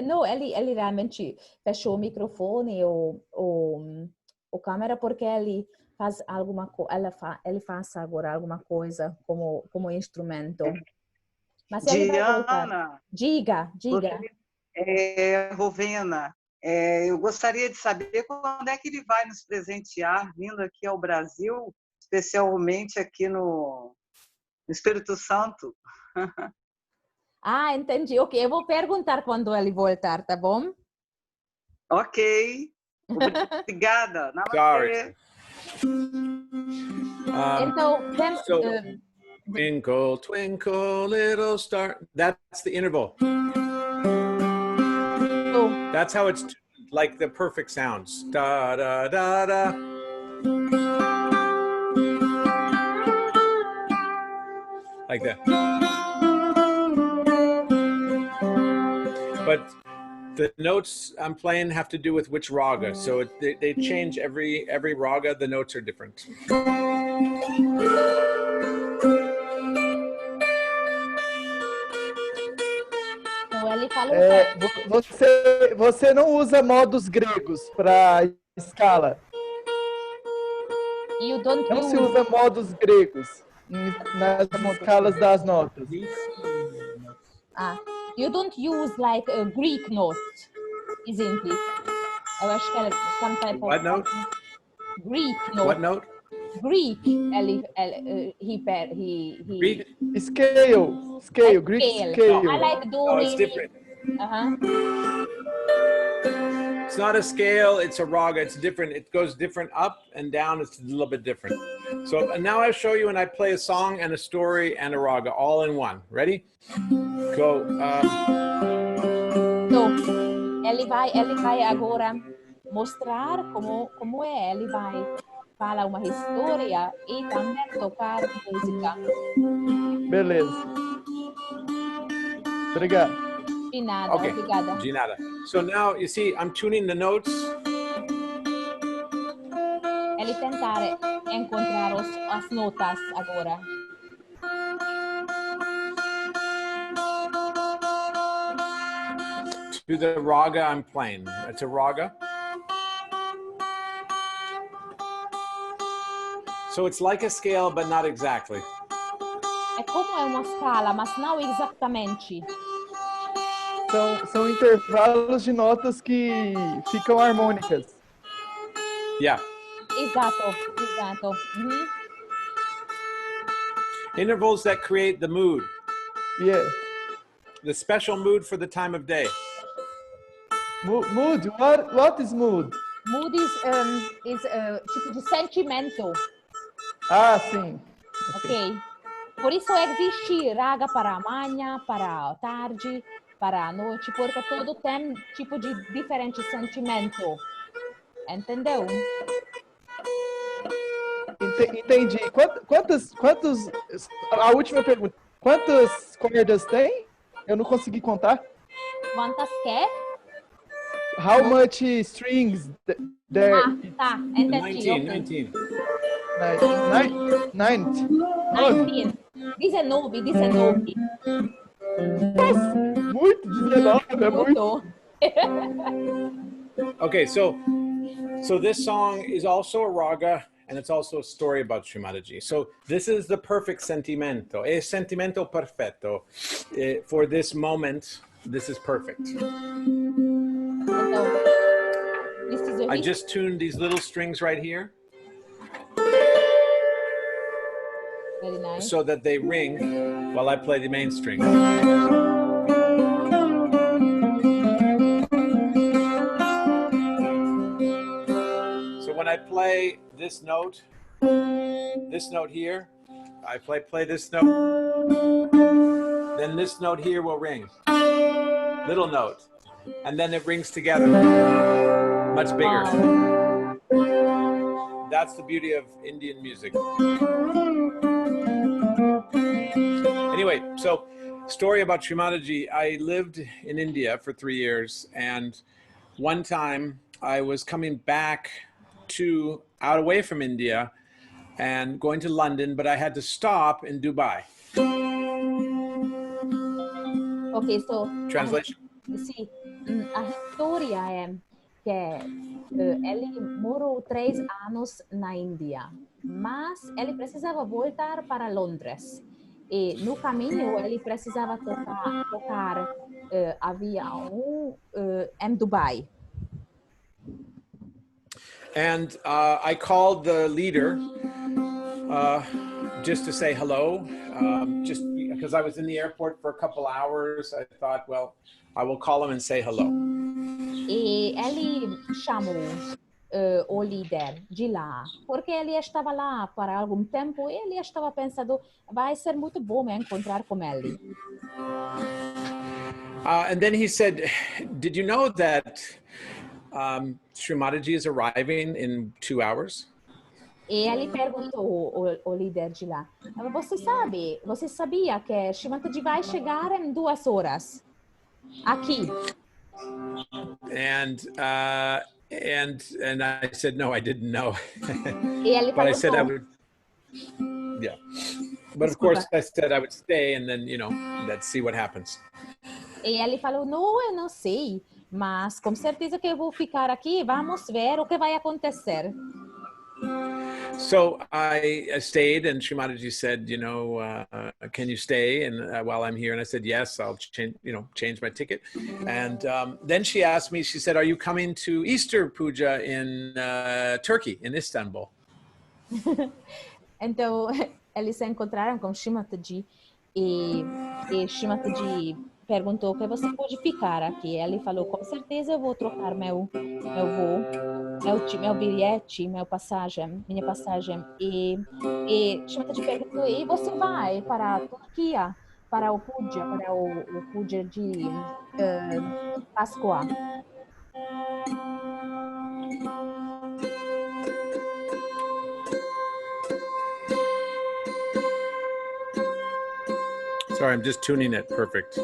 No, ele realmente fechou o microfone ou câmera porque ele faz alguma coisa, ele faz agora alguma coisa como instrumento. Mas ele vai voltar. Diga. Rovena, eu gostaria de saber quando é que ele vai nos presentear vindo aqui ao Brasil, especialmente aqui no Espírito Santo. Ah, entendi. Ok, eu vou perguntar quando ele voltar, tá bom? Ok. Obrigada. Sorry. Então, twinkle, twinkle, little star. That's the interval. That's how it's like the perfect sounds. Da, da, da, da. Like that. But the notes I'm playing have to do with which raga. So they change every raga. The notes are different. Você não usa modos gregos para escala. Não se usa modos gregos nas escalas das notas. You don't use like a Greek note, isn't it? Eu acho que é some type of What note? Greek note. What note? Greek. Greek. Scale. Greek scale. I like do. No, it's different. It's not a scale, it's a raga. It's different. It goes different up and down. It's a little bit different. So now I show you and I play a song and a story and a raga all in one. Ready? Go. Ele vai agora mostrar como é. Ele vai falar uma história e também tocar música. Beleza. Obrigado. De nada, Okay. obrigada. De nada. So now you see I'm tuning the notes. Ele tentar encontrar as notas agora. To the raga I'm playing. It's a raga. So it's like a scale, but not exactly. É como é uma escala, mas não exatamente. São intervalos de notas que ficam harmônicas. Yeah. Exato. Intervals that create the mood. Yeah. The special mood for the time of day. Mood? What is mood? Mood is tipo de sentimento. Ah, sim. Ok. Por isso existe raga para a manhã, para a tarde, para noite, porque todo tem tipo de diferente sentimento. Entendeu? Entendi. Quantos... A última pergunta. Quantas cordas tem? Eu não consegui contar. Quantas quer? How much strings there? Ah, tá. Entendi. 19, Okay. 19. 19. 19. 19, 19. Nossa, muito, 19 é muito. Okay, so this song is also a raga, and it's also a story about Srimataji. So this is the perfect sentimento, a sentimento perfetto. For this moment, this is perfect. Então, this is I just tuned these little strings right here. Very nice. So that they ring while I play the main string. So when I play this note here, I play this note, then this note here will ring, little note, and then it rings together, much bigger. Wow. That's the beauty of Indian music. Anyway, so story about Srimataji. I lived in India for 3 years, and one time I was coming back out away from India and going to London, but I had to stop in Dubai. Okay, so translation. Sì, a história é que ele morou 3 anos na Índia, mas ele precisava voltar para Londres. E no caminho ele precisava tocar avião em Dubai. And I called the leader just to say hello, just because I was in the airport for a couple hours. I thought, well, I will call him and say hello. E ele chamou o líder de lá, porque ele estava lá para algum tempo e ele estava pensando, vai ser muito bom me encontrar com ele. And then he said, did you know that Srimataji is arriving in 2 hours? E ele perguntou o líder de lá, você sabia que Srimataji vai chegar em 2 horas aqui? And I said, no, I didn't know. E ele But I falou, said I would, yeah. But of course I said I would stay and then, let's see what happens. E ele falou, não, eu não sei, mas com certeza que eu vou ficar aqui, vamos ver o que vai acontecer. So I stayed, and Srimataji said, can you stay and while I'm here? And I said, yes, I'll change my ticket. And then she asked me, she said, are you coming to Easter Puja in Turkey, in Istanbul? Então, eles se encontraram com Srimataji e Srimataji perguntou que você pode ficar aqui. Ele falou, com certeza eu vou trocar meu voo, meu bilhete, minha passagem. E Srimataji perguntou, e você vai para a Turquia, para o Puja de Páscoa? Sorry, I'm just tuning it. Perfect.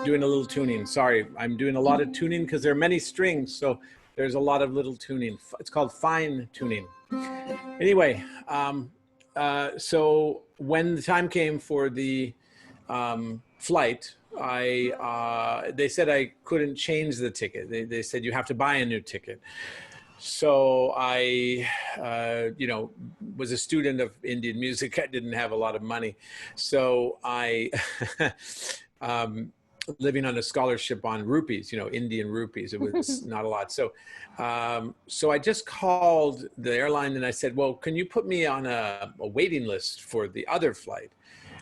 Doing a little tuning. Sorry, I'm doing a lot of tuning because there are many strings, so there's a lot of little tuning. It's called fine tuning. Anyway, so when the time came for the flight, they said I couldn't change the ticket. They said you have to buy a new ticket. So I, was a student of Indian music. I didn't have a lot of money. So I, living on a scholarship on rupees, Indian rupees, it was not a lot. So I just called the airline and I said, well, can you put me on a waiting list for the other flight?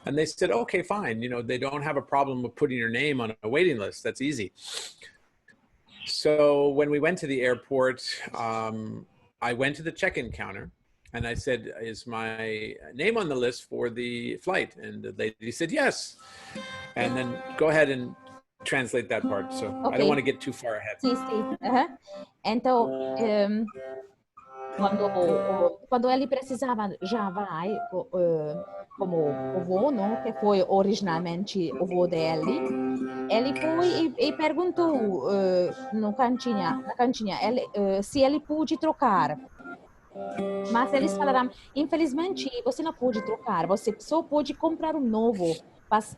And they said, okay, fine. They don't have a problem with putting your name on a waiting list. That's easy. So when we went to the airport, I went to the check-in counter And I said, is my name on the list for the flight? And the lady said, yes. And then go ahead and translate that part. So I don't want to get too far ahead. Sì, sì. Então, quando ele precisava já vai como o voo, não? Que foi originalmente o voo dele, ele foi e perguntou na cantinha se ele pôde trocar. Mas eles falaram, infelizmente, você não pode trocar, você só pode comprar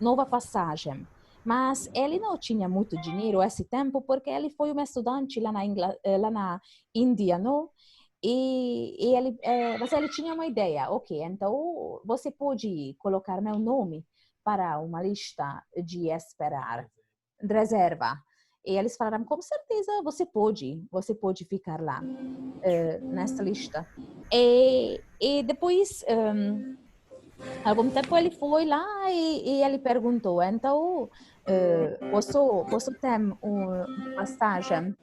nova passagem. Mas ele não tinha muito dinheiro esse tempo, porque ele foi um estudante lá na Índia, não? Mas ele tinha uma ideia, ok, então você pode colocar meu nome para uma lista de reserva. E eles falaram, com certeza você pode ficar lá nessa lista. E depois, algum tempo ele foi lá e ele perguntou, então, você tem uma passagem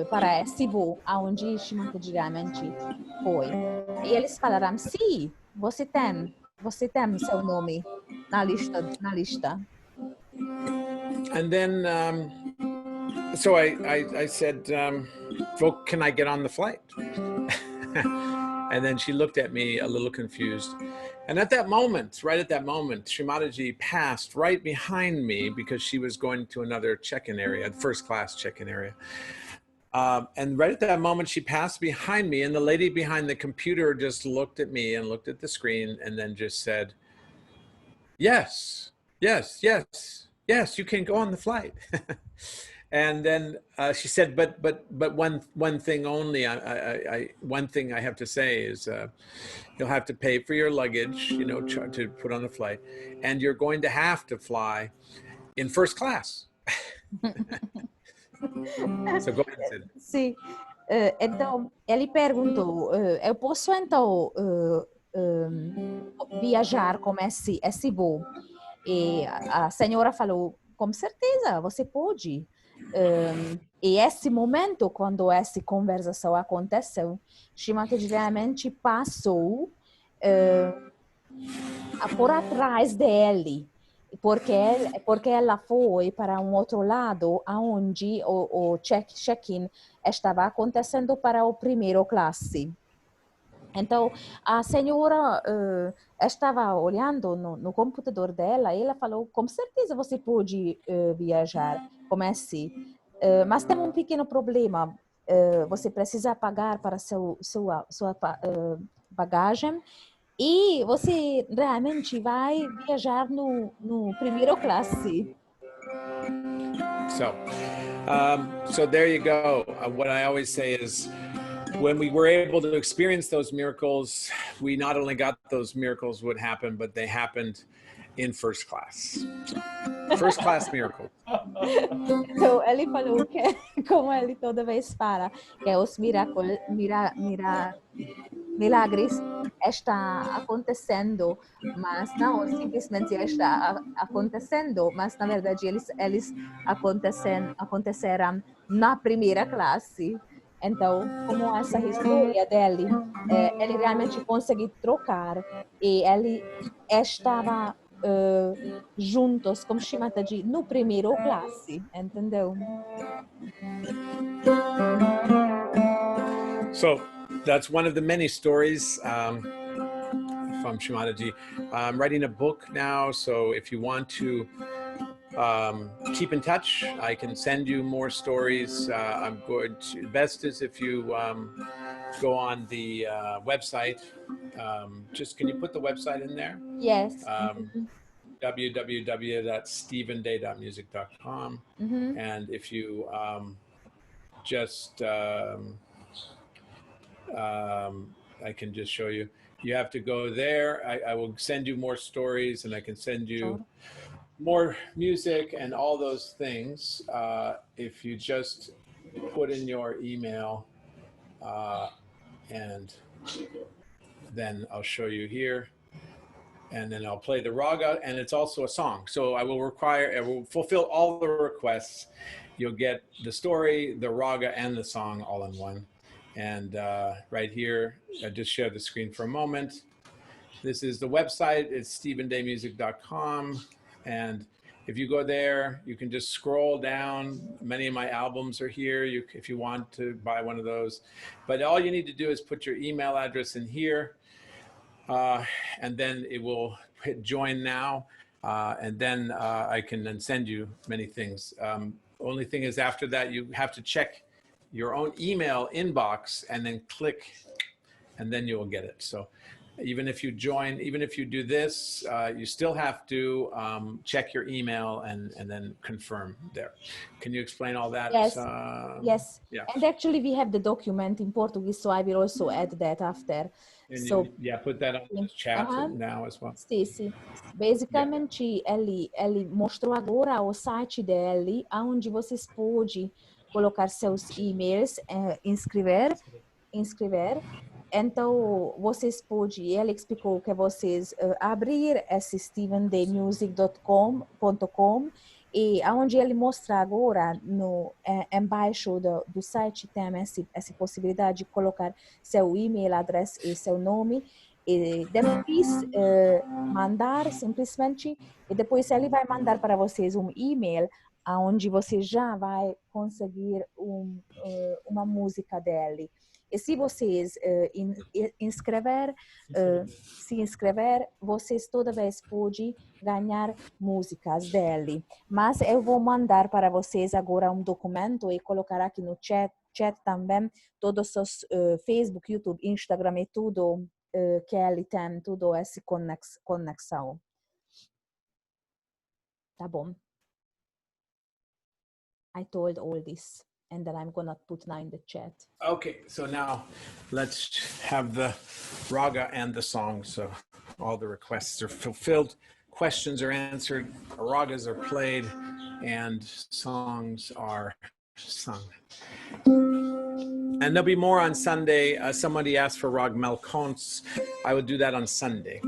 para esse voo, aonde geralmente foi. E eles falaram, sim, você tem seu nome na lista. And then, so I said, well, can I get on the flight? And then she looked at me a little confused. And at that moment, right at that moment, Shrimataji passed right behind me because she was going to another check-in area, first class check-in area. And right at that moment, she passed behind me, and the lady behind the computer just looked at me and looked at the screen and then just said, yes, yes, yes, yes, you can go on the flight. And then she said, but one thing only, one thing I have to say is you'll have to pay for your luggage, to put on the flight, and you're going to have to fly in first class. So go ahead. Sim. Então, ele perguntou, eu posso então viajar com esse voo? E a senhora falou, com certeza, você pode. E esse momento, quando essa conversação aconteceu, Shrimataji realmente passou por atrás dele, porque ela foi para um outro lado, onde o check-in estava acontecendo para o primeiro classe. Então, a senhora estava olhando no computador dela e ela falou, com certeza você pode viajar com esse. Mas tem um pequeno problema. Você precisa pagar para sua bagagem e você realmente vai viajar no primeiro classe. So there you go. What I always say is, when we were able to experience those miracles, we not only got those miracles would happen, but they happened in first class. First class miracle. Então, ele falou que, como ele toda vez fala, que os milagres está acontecendo, mas não simplesmente está acontecendo, mas na verdade eles aconteceram na primeira classe. Então, como essa história dele, ele realmente conseguiu trocar e ele estava juntos com Shrimataji no primeiro classe, entendeu? So that's one of the many stories from Shrimataji. I'm writing a book now, so if you want to keep in touch, I can send you more stories. I'm going to, best is if you go on the website. Just can you put the website in there? Yes. www.stephenday.music.com. And if you I can just show you. You have to go there. I will send you more stories, and I can send you more music and all those things if you just put in your email, and then I'll show you here, and then I'll play the raga, and it's also a song. So I will fulfill all the requests. You'll get the story, the raga, and the song all in one. And right here, I just share the screen for a moment. This is the website. It's stephendaymusic.com. And if you go there, you can just scroll down. Many of my albums are here if you want to buy one of those. But all you need to do is put your email address in here. And then it will hit join now. And then I can then send you many things. Only thing is after that, you have to check your own email inbox and then click, and then you will get it. So even if you join, even if you do this, you still have to check your email and then confirm there. Can you explain all that? Yes. Yes. Yeah. And actually we have the document in Portuguese, so I will also add that after. And so, yeah, put that on the chat now as well. Sì. Basicamente, ele mostrou agora o site dele, onde vocês podem colocar seus e-mails, inscrever. Então, vocês podem, ele explicou que vocês abrir esse stephendaymusic.com e onde ele mostra agora, embaixo do site, tem essa possibilidade de colocar seu e-mail, adresse e seu nome, e depois mandar simplesmente, e depois ele vai mandar para vocês um e-mail onde você já vai conseguir uma música dele. E se vocês se inscrever, vocês toda vez podem ganhar músicas dele. Mas eu vou mandar para vocês agora um documento e colocar aqui no chat também todos os Facebook, YouTube, Instagram e tudo que ele tem, tudo essa conexão. Tá bom? I told all this. And then I'm gonna put now in the chat. Okay, so now let's have the raga and the song. So all the requests are fulfilled, questions are answered, ragas are played, and songs are sung. And there'll be more on Sunday. Somebody asked for Rag Malkons. I would do that on Sunday.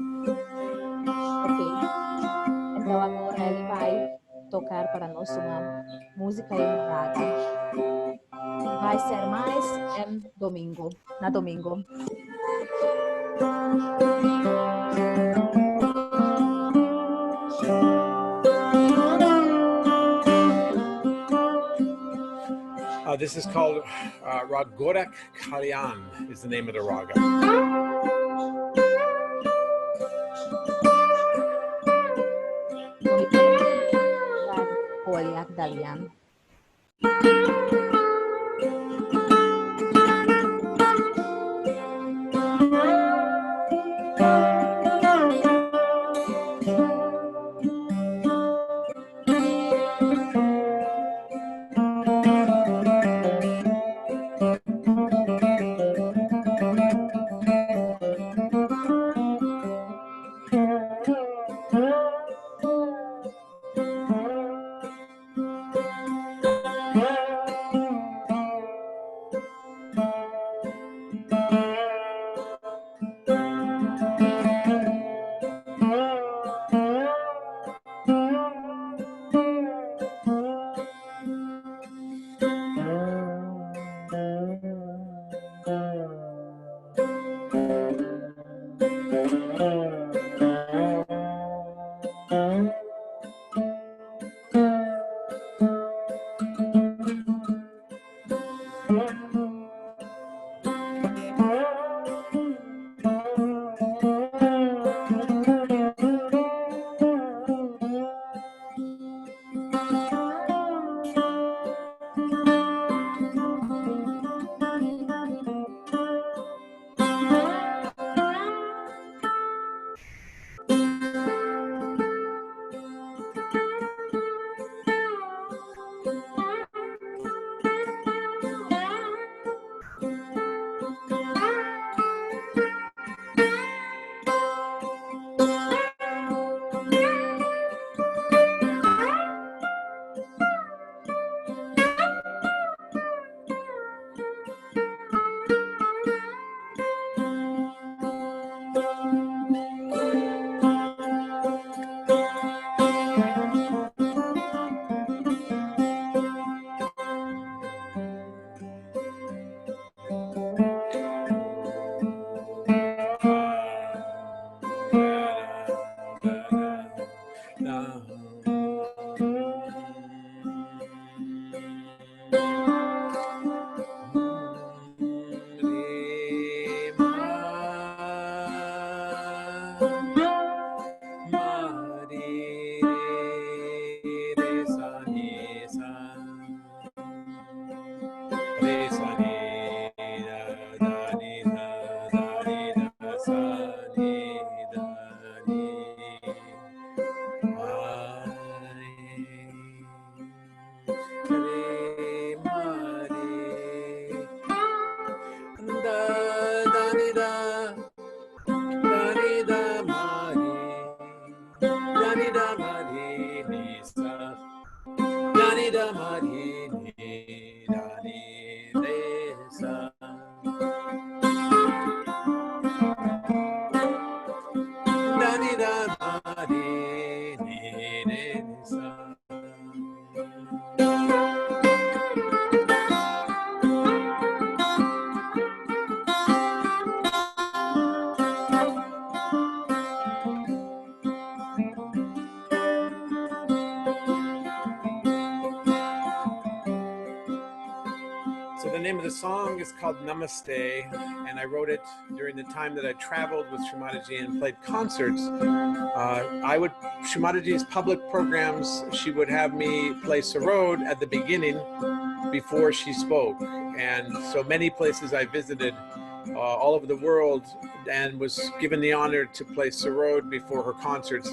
Ok. Então agora ele vai tocar para nós uma música e um raga. Vai ser mais na domingo. This is called Ragorak Kalyan is the name of the raga. Ragorak Dalian. Dani da mari ni dani re sa. Dani da mari ni re sa. So the name of the song is called Namaste, and I wrote it during the time that I traveled with Shrimataji and played concerts. Shrimataji's public programs, she would have me play sarod at the beginning before she spoke. And so many places I visited all over the world and was given the honor to play sarod before her concerts.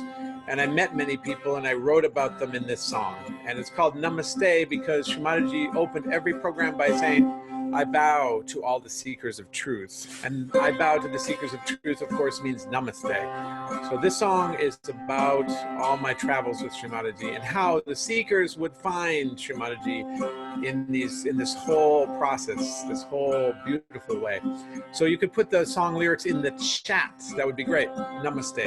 And I met many people and I wrote about them in this song. And it's called Namaste because Shrimataji opened every program by saying, I bow to all the seekers of truth. And I bow to the seekers of truth, of course, means Namaste. So this song is about all my travels with Shrimataji and how the seekers would find Shrimataji in this whole process, this whole beautiful way. So you could put the song lyrics in the chat. That would be great. Namaste.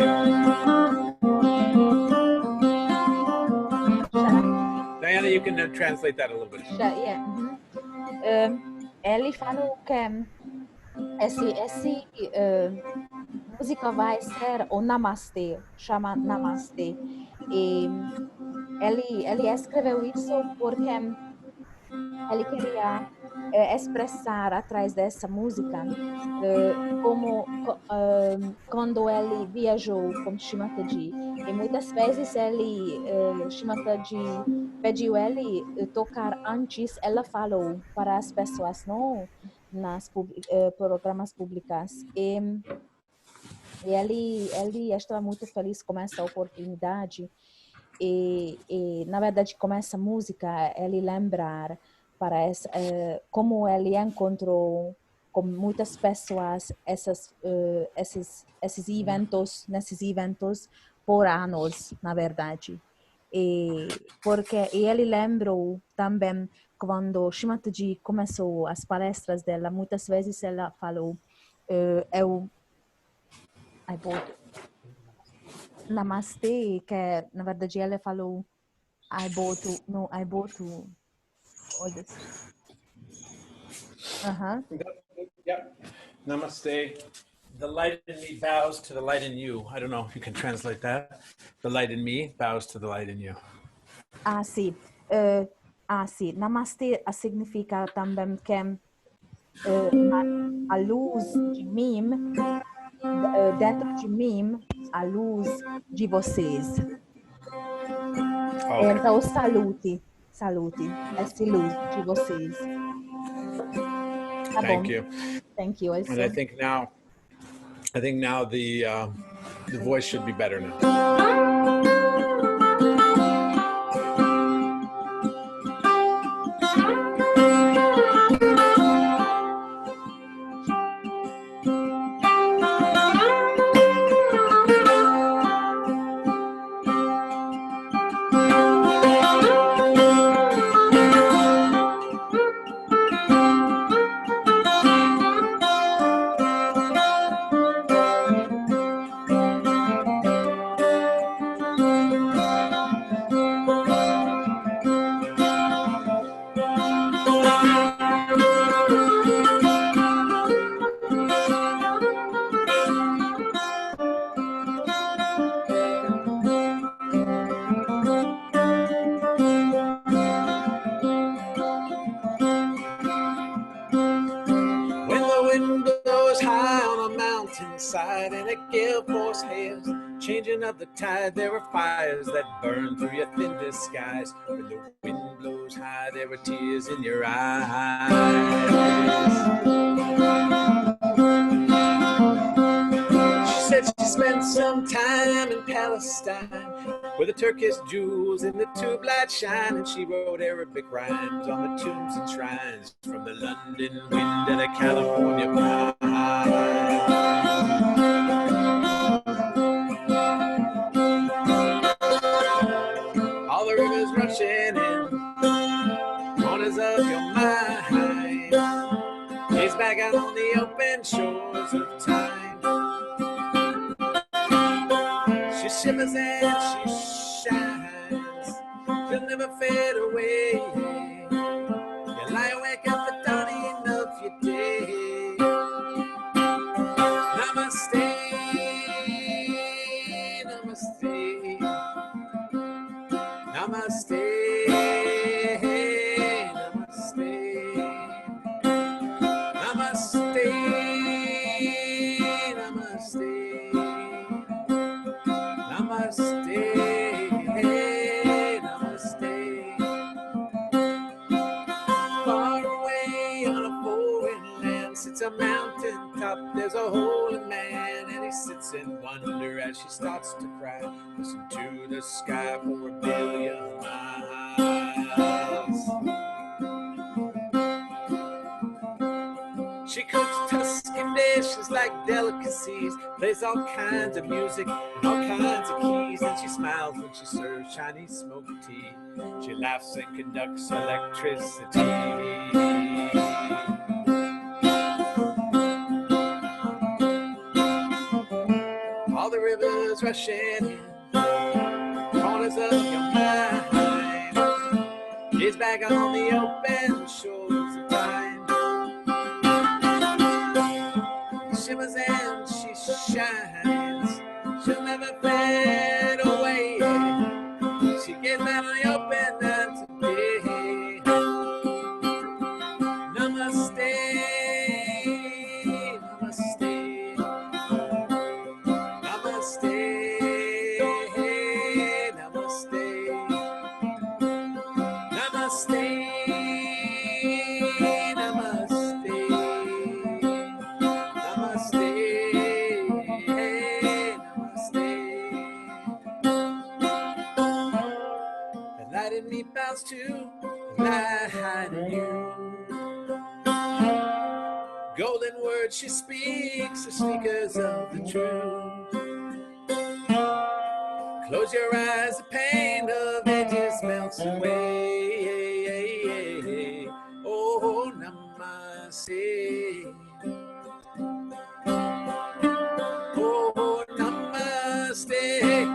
Diana, you can translate that a little bit. Yeah. Ele falou que esse música vai ser o Namaste, chama Namaste. E ele escreveu isso porque ele queria expressar atrás dessa música como quando ele viajou com Shrimataji. E muitas vezes Shrimataji pediu ele tocar antes, ela falou para as pessoas nas programas públicas. E ele estava muito feliz com essa oportunidade. E na verdade, com essa música, ele lembrar como ele encontrou com muitas pessoas nesses eventos por anos, na verdade. Porque ele lembrou também quando Shrimataji começou as palestras dela, muitas vezes ela falou Namaste, que na verdade ela falou I bow to all this. Yep. Namaste. The light in me bows to the light in you. I don't know if you can translate that. The light in me bows to the light in you. Sim. Sim. Namaste significa também que a luz de mim, dentro de mim, a luz de vocês. Okay. Então, salute, essa luz de vocês. Tá Thank bom. you. Thank you. And I think now the voice should be better now. Inside and a gale force hails, changing of the tide. There are fires that burn through your thin disguise. When the wind blows high, there are tears in your eyes. She said she spent some time in Palestine, where the Turkish jewels in the tube light shine, and she wrote Arabic rhymes on the tombs and shrines, from the London wind and the California pine. All the rivers rushing in, shores of time. She shivers and she shines. She'll never fade away. You lie awake at the dawning of your day. Namaste, namaste, namaste, namaste, namaste, namaste, namaste, namaste. Far away on a foreign land sits a mountain top. There's a holy man, and he sits in wonder as she starts to cry. Listen to the sky for a billion miles. She cooks Tuscan dishes like delicacies, plays all kinds of music and all kinds of keys, and she smiles when she serves Chinese smoked tea. She laughs and conducts electricity. All the rivers rushing in, corners of your mind. She's back on the open shores of time. Shimmers and she shines. She'll never fade away. She gets out on the open night today. Namaste, namaste, namaste, namaste, namaste, namaste, namaste, namaste. The light in me bows to light in you. Golden words she speaks, the speakers of the truth. Close your eyes, the pain of ages melts away. Oh, namaste. Oh, namaste.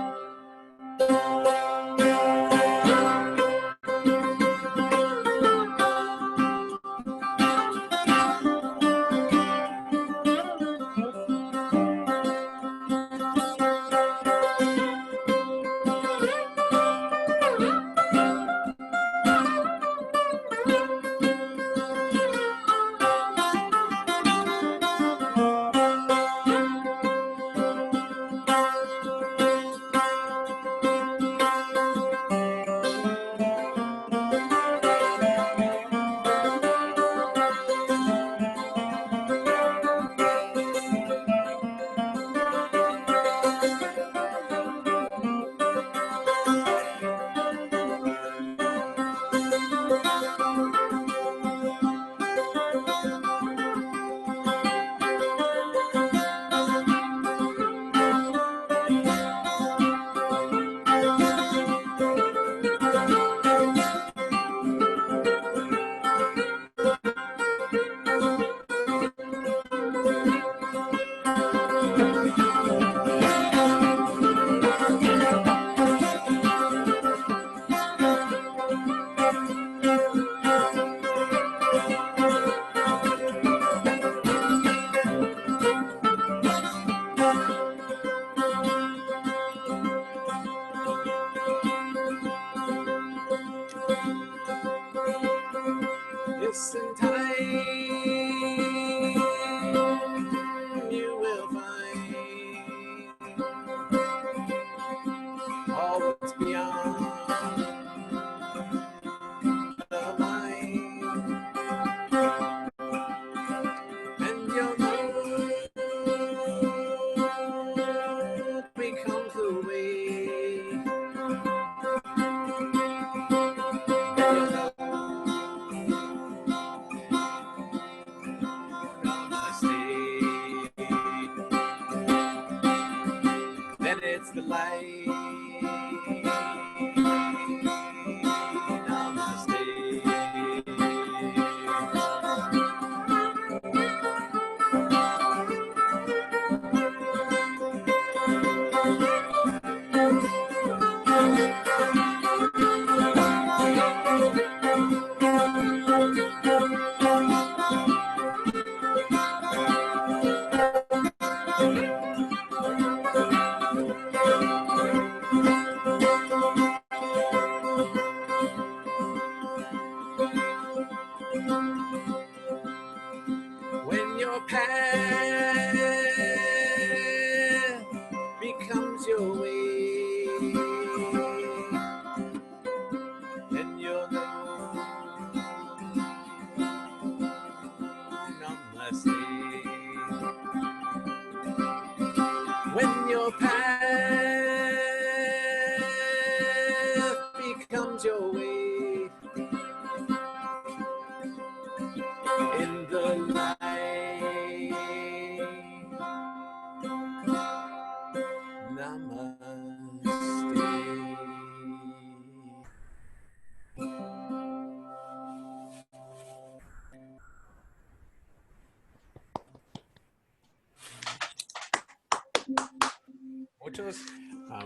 Listen tight, you will find all what's beyond the mind, and you'll know becomes the way. muchachos.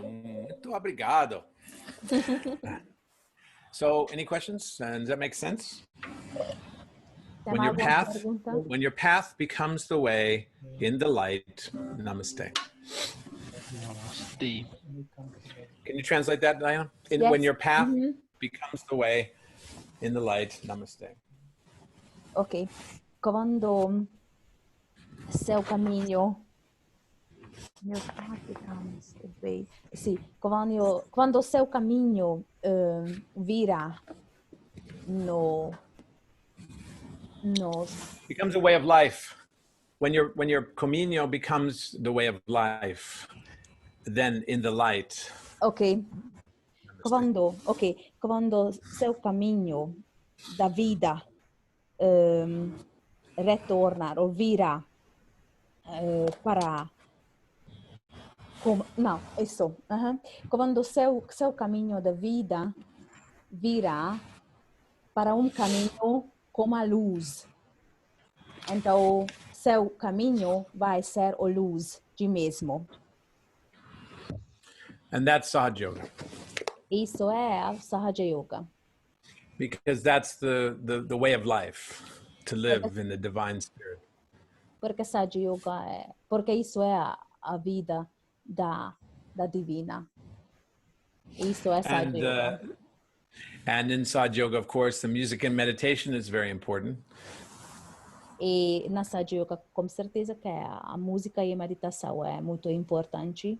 Muito obrigado. So, any questions? And does that make sense? When your path becomes the way in the light, namaste. Namaste. Can you translate that, Diana? Yes. When your path becomes the way in the light, namaste. Ok. Quando seu caminho... Your path becomes the way. Sì, quando seu caminho vira becomes a way of life. When your camino becomes the way of life, then in the light. Ok. Quando seu caminho da vida retorna ou vira para não, isso. Quando seu caminho da vida vira para caminho como a luz. Então, seu caminho vai ser a luz de mesmo. And that's Sahaja Yoga. Isso é a Sahaja Yoga. Because that's the way of life, to live in the divine spirit. Porque Sahaja Yoga porque isso é a vida da divina. Isso é Sahaja Yoga. And in Sahaja Yoga, of course, the music and meditation is very important. E na Sahaja Yoga, com certeza que a música e a meditação é muito importante.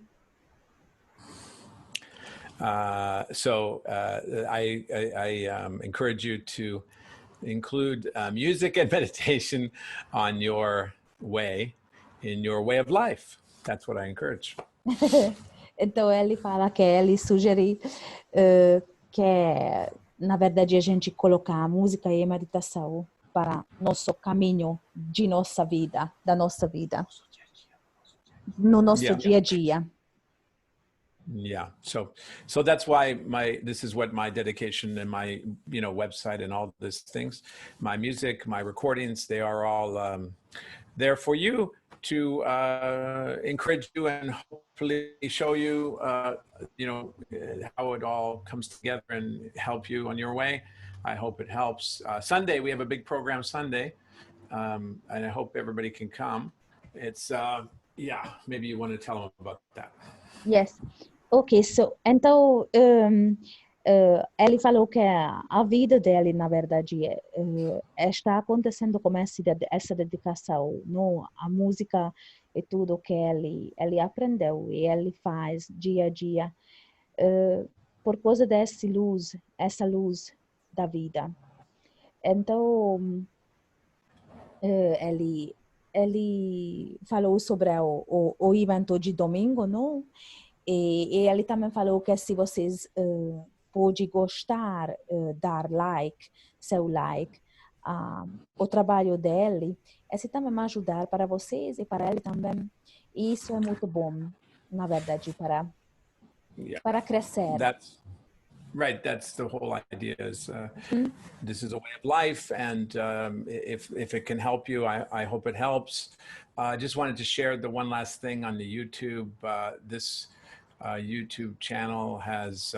So I encourage you to include music and meditation on your way, in your way of life. That's what I encourage. Então ele fala que ele sugere que na verdade a gente colocar a música e a meditação para nosso caminho de nossa vida, da nossa vida, no nosso dia a dia. Yeah, so that's why this is what my dedication and my website and all these things, my music, my recordings, they are all there for you to encourage you and hopefully show you how it all comes together and help you on your way. I hope it helps. Sunday we have a big program Sunday, and I hope everybody can come. It's maybe you want to tell them about that. Yes. Ok, então ele falou que a vida dele, na verdade, está acontecendo com essa dedicação, não? A música e tudo que ele aprendeu e ele faz dia a dia por causa essa luz da vida. Então, ele falou sobre o evento de domingo, não? E ele também falou que se vocês podem gostar, dar seu like, o trabalho dele, esse também vai ajudar para vocês e para ele também. E isso é muito bom, na verdade, para crescer. That's right. That's the whole idea. Is this is a way of life, and if it can help you, I hope it helps. I just wanted to share the one last thing on the YouTube. This YouTube channel has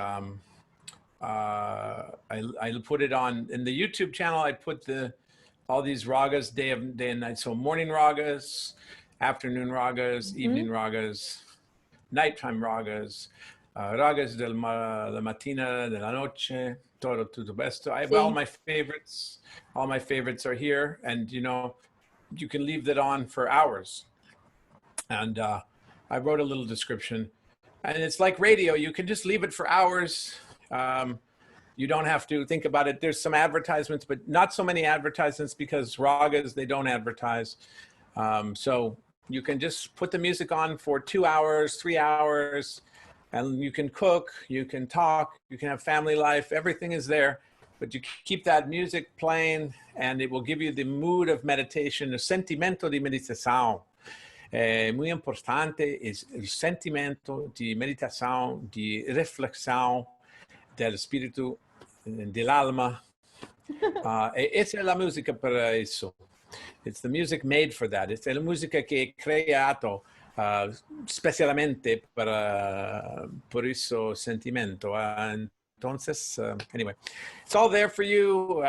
I put it on in the YouTube channel. I put all these ragas day and night. So morning ragas, afternoon ragas, evening ragas, nighttime ragas, ragas de la mattina, de la noche, tutto questo. I have all my favorites. All my favorites are here, and you can leave that on for hours. And I wrote a little description. And it's like radio. You can just leave it for hours. You don't have to think about it. There's some advertisements, but not so many advertisements because ragas, they don't advertise. So you can just put the music on for 2 hours, 3 hours, and you can cook, you can talk, you can have family life. Everything is there. But you keep that music playing, and it will give you the mood of meditation, the sentimento di meditação. Muito importante o sentimento de meditação, de reflexão do espírito, do alma. Essa é a música para isso. It's the music made for that. It's a música que é criado especialmente por eso sentimiento. Entonces, anyway, it's all there for you.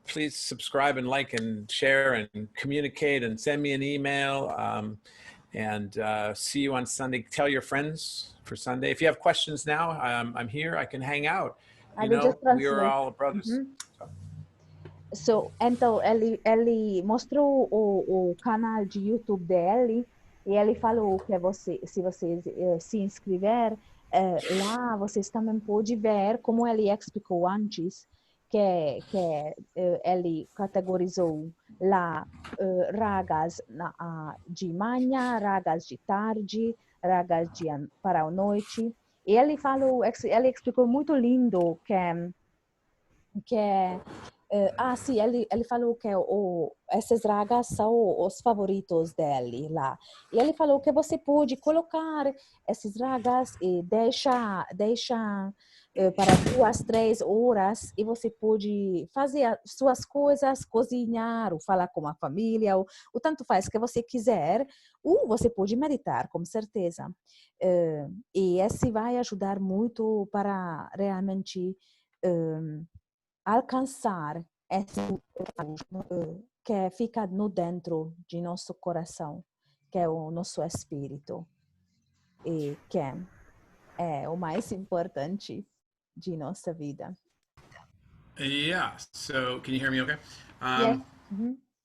Please subscribe and like and share and communicate and send me an email. And see you on Sunday. Tell your friends for Sunday. If you have questions now, I'm here. I can hang out. You know, we are all brothers. So, então, ele mostrou o canal de YouTube dele e ele falou que se você se inscrever lá, vocês também podem ver, como ele explicou antes, que ele categorizou lá ragas de manhã, ragas de tarde, ragas para a noite. E ele explicou muito lindo sim, ele falou que essas ragas são os favoritos dele lá. E ele falou que você pode colocar essas ragas e deixar para 2, 3 horas e você pode fazer as suas coisas, cozinhar, ou falar com a família, ou tanto faz que você quiser, ou você pode meditar, com certeza. E esse vai ajudar muito para realmente alcançar esse que fica no dentro de nosso coração, que é o nosso espírito, e que é o mais importante de nossa vida. Yeah. So, can you hear me okay? Yes.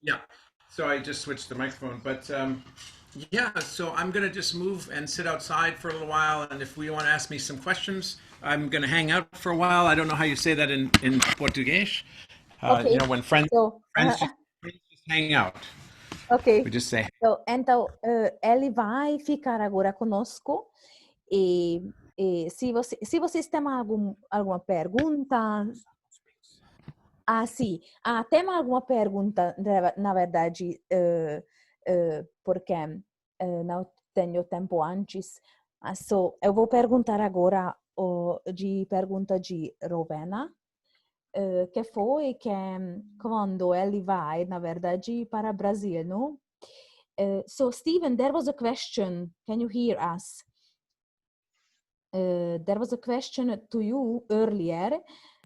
Yeah. So I just switched the microphone, but yeah. So I'm gonna just move and sit outside for a little while, and if we want to ask me some questions, I'm gonna hang out for a while. I don't know how you say that in Portuguese. Okay. You know, when friends just hang out. Ok. We just say. Então, ele vai ficar agora conosco e se vocês têm alguma pergunta, sim, tem alguma pergunta, na verdade, porque não tenho tempo antes, eu vou perguntar agora de pergunta de Rowena, que foi que quando ele vai, na verdade, para o Brasil, não? So, Stephen, there was a question. Can you hear us? There was a question to you earlier,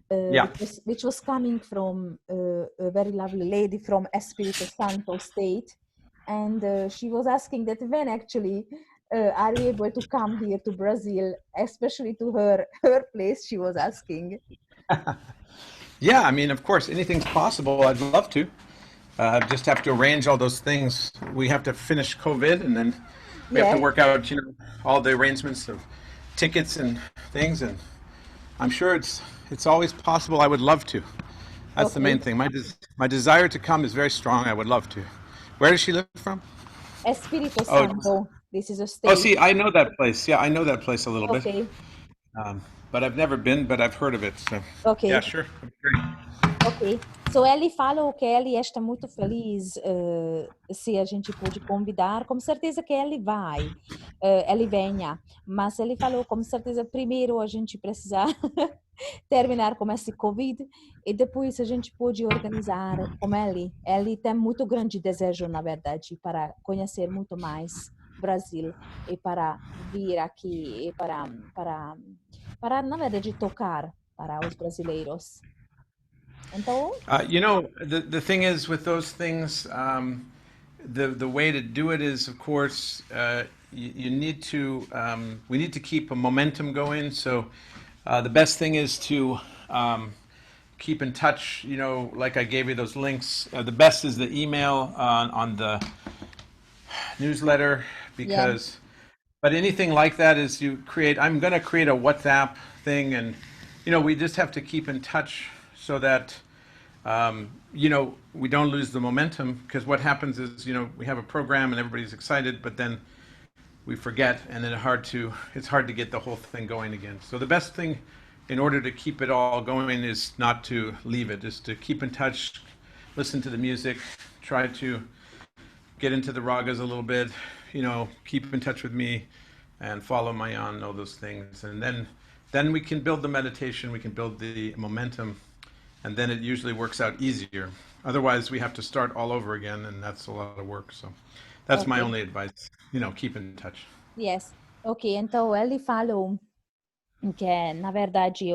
Yeah. which was coming from a very lovely lady from Espírito Santo state, and she was asking that when actually are you able to come here to Brazil, especially to her place, she was asking. Yeah, I mean, of course, anything's possible. I'd love to. Just have to arrange all those things. We have to finish COVID, and then we have to work out, you know, all the arrangements of tickets and things. And I'm sure it's always possible. I would love to. That's the main thing. My desire to come is very strong. I would love to. Where does she live from? Espírito Santo. This is a state. Oh, see, I know that place. Yeah, I know that place a little bit. But I've never been, but I've heard of it. So, yeah, sure. Ok. So, ele falou que ele está muito feliz se a gente pode convidar. Com certeza que ele vai, ele venha. Mas ele falou, com certeza, primeiro a gente precisa terminar com esse Covid e depois a gente pode organizar com ele. Ele tem muito grande desejo, na verdade, para conhecer muito mais Brasil e para vir aqui e para na verdade, tocar para os brasileiros. Então, you know, the thing is with those things, the way to do it is, of course, you need to, we need to keep a momentum going. So the best thing is to keep in touch, you know, like I gave you those links. The best is the email on the newsletter because, but anything like that is I'm going to create a WhatsApp thing and, you know, we just have to keep in touch so that, you know, we don't lose the momentum because what happens is, you know, we have a program and everybody's excited, but then we forget and then it's hard to get the whole thing going again. So the best thing in order to keep it all going is not to leave it, is to keep in touch, listen to the music, try to get into the ragas a little bit, you know, keep in touch with me and follow Mayan, all those things. And then we can build the meditation, we can build the momentum, and then it usually works out easier. Otherwise, we have to start all over again, and that's a lot of work. So That's my only advice. Keep in touch. Yes. Ok, então ele falou que, na verdade,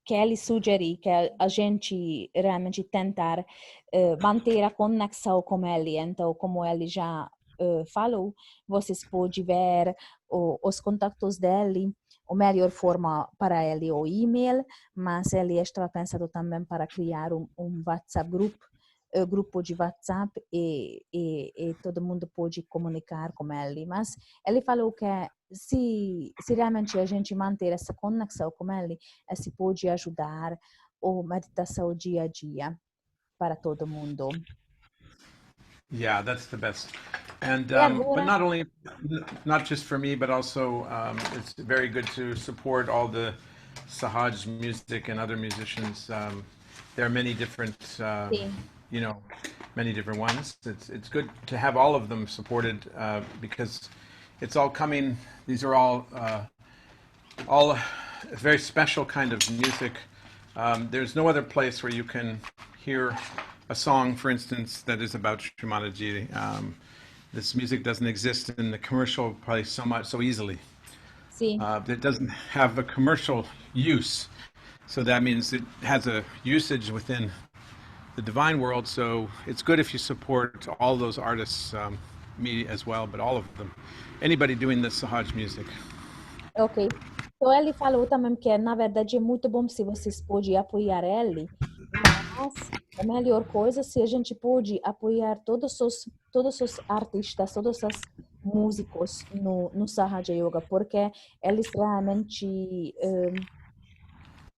que ele sugere que a gente realmente tentar manter a conexão com ele. Então, como ele já falou, vocês podem ver os contatos dele. A melhor forma para ele é o e-mail, mas ele estava pensando também para criar um WhatsApp grupo de WhatsApp e todo mundo pode comunicar com ele. Mas ele falou que se realmente a gente manter essa conexão com ele pode ajudar a meditação dia a dia para todo mundo. Yeah, that's the best. And but not just for me, but also it's very good to support all the Sahaj music and other musicians. There are many different, many different ones. It's good to have all of them supported because it's all coming. These are all a very special kind of music. There's no other place where you can hear a song, for instance, that is about Shrimadaji. This music doesn't exist in the commercial place so easily. It doesn't have a commercial use. So that means it has a usage within the divine world. So it's good if you support all those artists, me as well, but all of them. Anybody doing this Sahaj music. Ok. Então ele falou também que, na verdade, é muito bom se vocês podem apoiar ele, mas a melhor coisa é se a gente pode apoiar todos os artistas, todos os músicos no Sahaja Yoga, porque eles realmente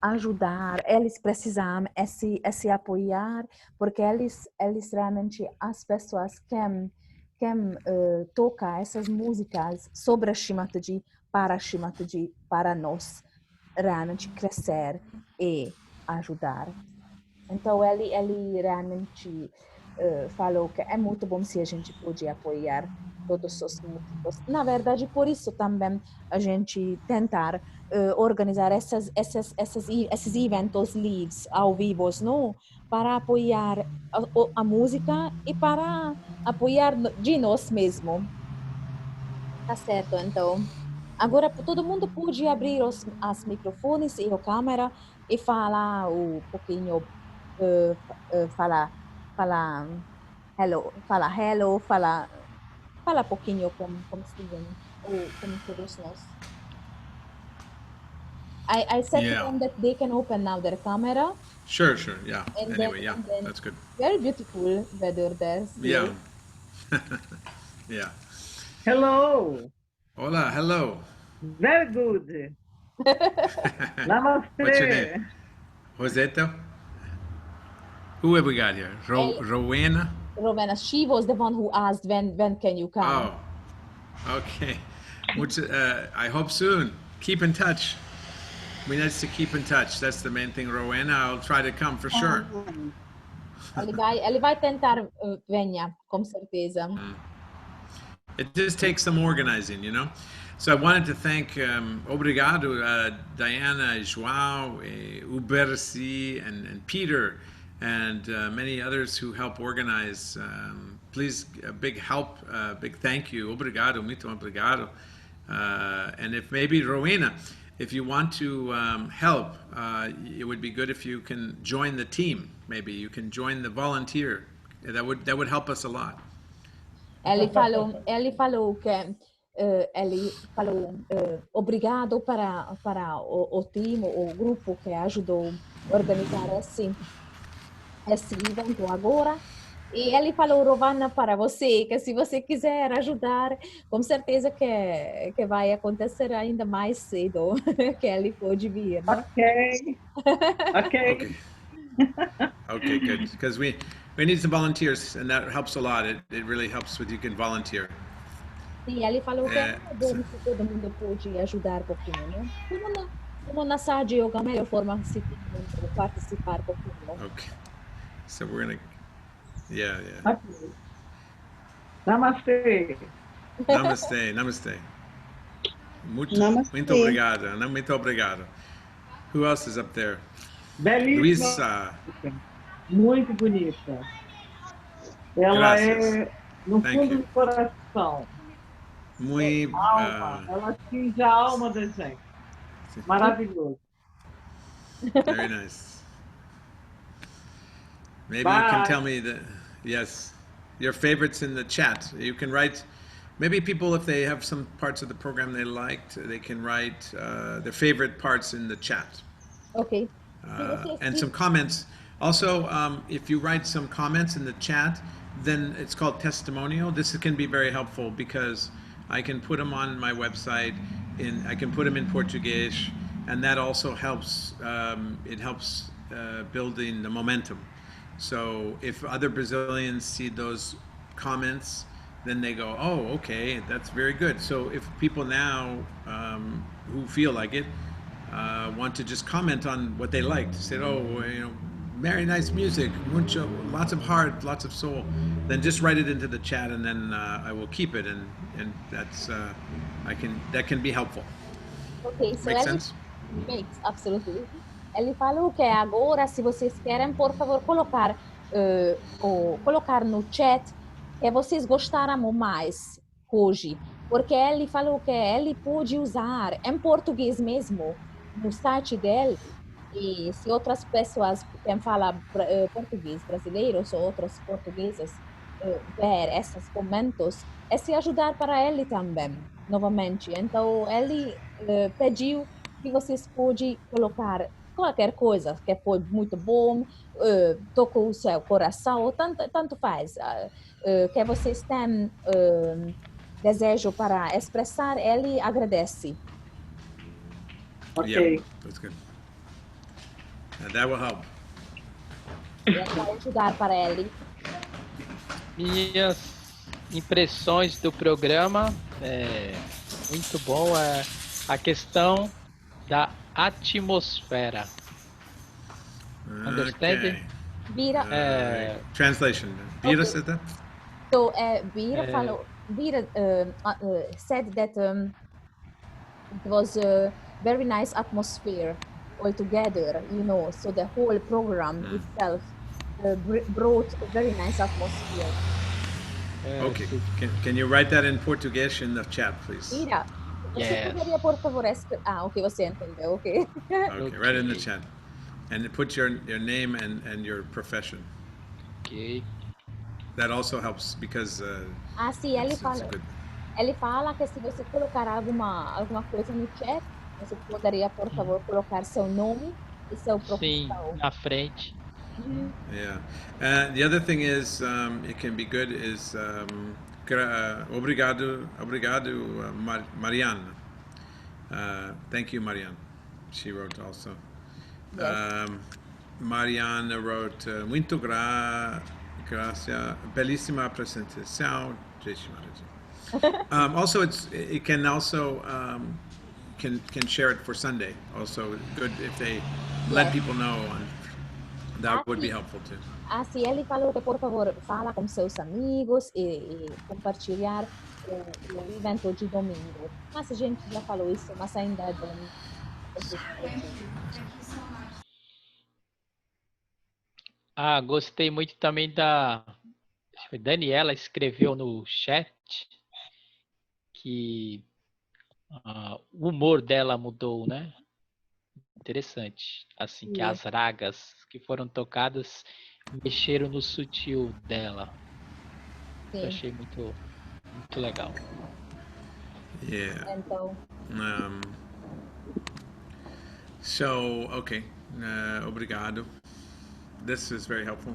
ajudar, eles precisam se apoiar, porque eles realmente, as pessoas que tocam essas músicas sobre a Shrimadaji, para nós realmente crescer e ajudar. Então ele realmente falou que é muito bom se a gente pode apoiar todos os músicos. Na verdade, por isso também a gente tentar organizar esses eventos livres, ao vivo, não? Para apoiar a música e para apoiar de nós mesmos. Tá certo, então. Agora todo mundo pode abrir os microfones e a câmera e falar um pouquinho, falar hello, falar um pouquinho como Steven, ou como todos nós. I said to them that they can open now their camera. Sure, yeah. Anyway, that's good. Very beautiful weather there. Yeah. Yeah. Hello. Hola, hello. Very good. Namaste. What's your name? Rosetta? Who have we got here? Rowena? Rowena, she was the one who asked when can you come. Oh, okay. I hope soon. Keep in touch. We need to keep in touch. That's the main thing, Rowena. I'll try to come for sure. Ele vai tentar venha, com certeza. It just takes some organizing, So I wanted to thank obrigado, Diana, João, Ubersi, and Peter, and many others who help organize. Please, a big help, big thank you. Obrigado, muito obrigado. And if maybe, Rowena, if you want to help, it would be good if you can join the team. Maybe you can join the volunteer. That would help us a lot. Ele falou que ele falou obrigado para o time, o grupo que ajudou a organizar esse evento agora. E ele falou, Rovana, para você, que se você quiser ajudar, com certeza que vai acontecer ainda mais cedo, que ele pode vir. Né? Okay, good. Because we need some volunteers, and that helps a lot. It really helps when you can volunteer. Sim, ele falou que é bom que todo mundo pode ajudar um pouquinho, né? Como na Sahaja Yoga, a melhor forma de participar um pouquinho. Okay. So we're going to... Yeah. Okay. Namaste. Namaste. Muito obrigado. Muito obrigado. Who else is up there? Belíssima. Luísa. Muito bonita. Ela Graças. no Thank fundo you. do coração. Muy, Alma, ela atinge a alma da gente. Maravilhoso. very nice. Maybe you can Bye. tell me yes, your favorites in the chat. You can write, maybe people, if they have some parts of the program they liked, they can write their favorite parts in the chat. Ok. And some comments. Also, if you write some comments in the chat, then it's called testimonial. This can be very helpful because I can put them on my website. I can put them in Portuguese, and that also helps. It helps building the momentum. So if other Brazilians see those comments, then they go, "Oh, okay, that's very good." So if people now who feel like it want to just comment on what they liked, say, "Oh, very nice music, mucho, lots of heart, lots of soul," then just write it into the chat, and then I will keep it, and that's that can be helpful. Ok, so Make sense? Makes, absolutely. Ele falou que agora, se vocês querem, por favor, colocar no chat que vocês gostaram mais hoje. Porque ele falou que ele pode usar em português mesmo, no site dele. E se outras pessoas que falam português brasileiros ou outros portugueses ver esses comentários, é se ajudar para ele também, novamente. Então, ele pediu que vocês podem colocar qualquer coisa que foi muito bom, tocou o seu coração, tanto faz, que vocês têm desejo para expressar, ele agradece. Ok. Yeah, that's good. That will help. Vai ajudar para ele. Minhas impressões do programa muito bom a questão da atmosfera. Understand? Okay. Vira, Translation. Vira okay. said that? So, Vira said that it was a very nice atmosphere all together, so the whole program itself brought a very nice atmosphere. Okay. Can you write that in Portuguese in the chat, please? Vira, você poderia, por favor, ok, você entendeu, ok. Okay, write it in the chat. And put your name and your profession. Ok. That also helps because Sim, ele fala que se você colocar alguma coisa no chat, você poderia, por favor, colocar seu nome e sua profissão. Sim, na frente. Yeah. The other thing is, it can be good is obrigado, Mariana. Thank you, Mariana. She wrote also. Yes. Mariana wrote, muito graça, belíssima apresentação. Also, it can also can share it for Sunday. Also, good if they let people know. That would be helpful too. Sim, ele falou que, por favor, fala com seus amigos e compartilhar o evento de domingo. Mas a gente já falou isso, mas ainda é bom. Gostei muito também Daniela escreveu no chat que o humor dela mudou, né? Interessante. Assim, que as ragas que foram tocadas mexeram no sutil dela. Eu achei muito legal. Yeah. Então. So, okay. Obrigado. This is very helpful.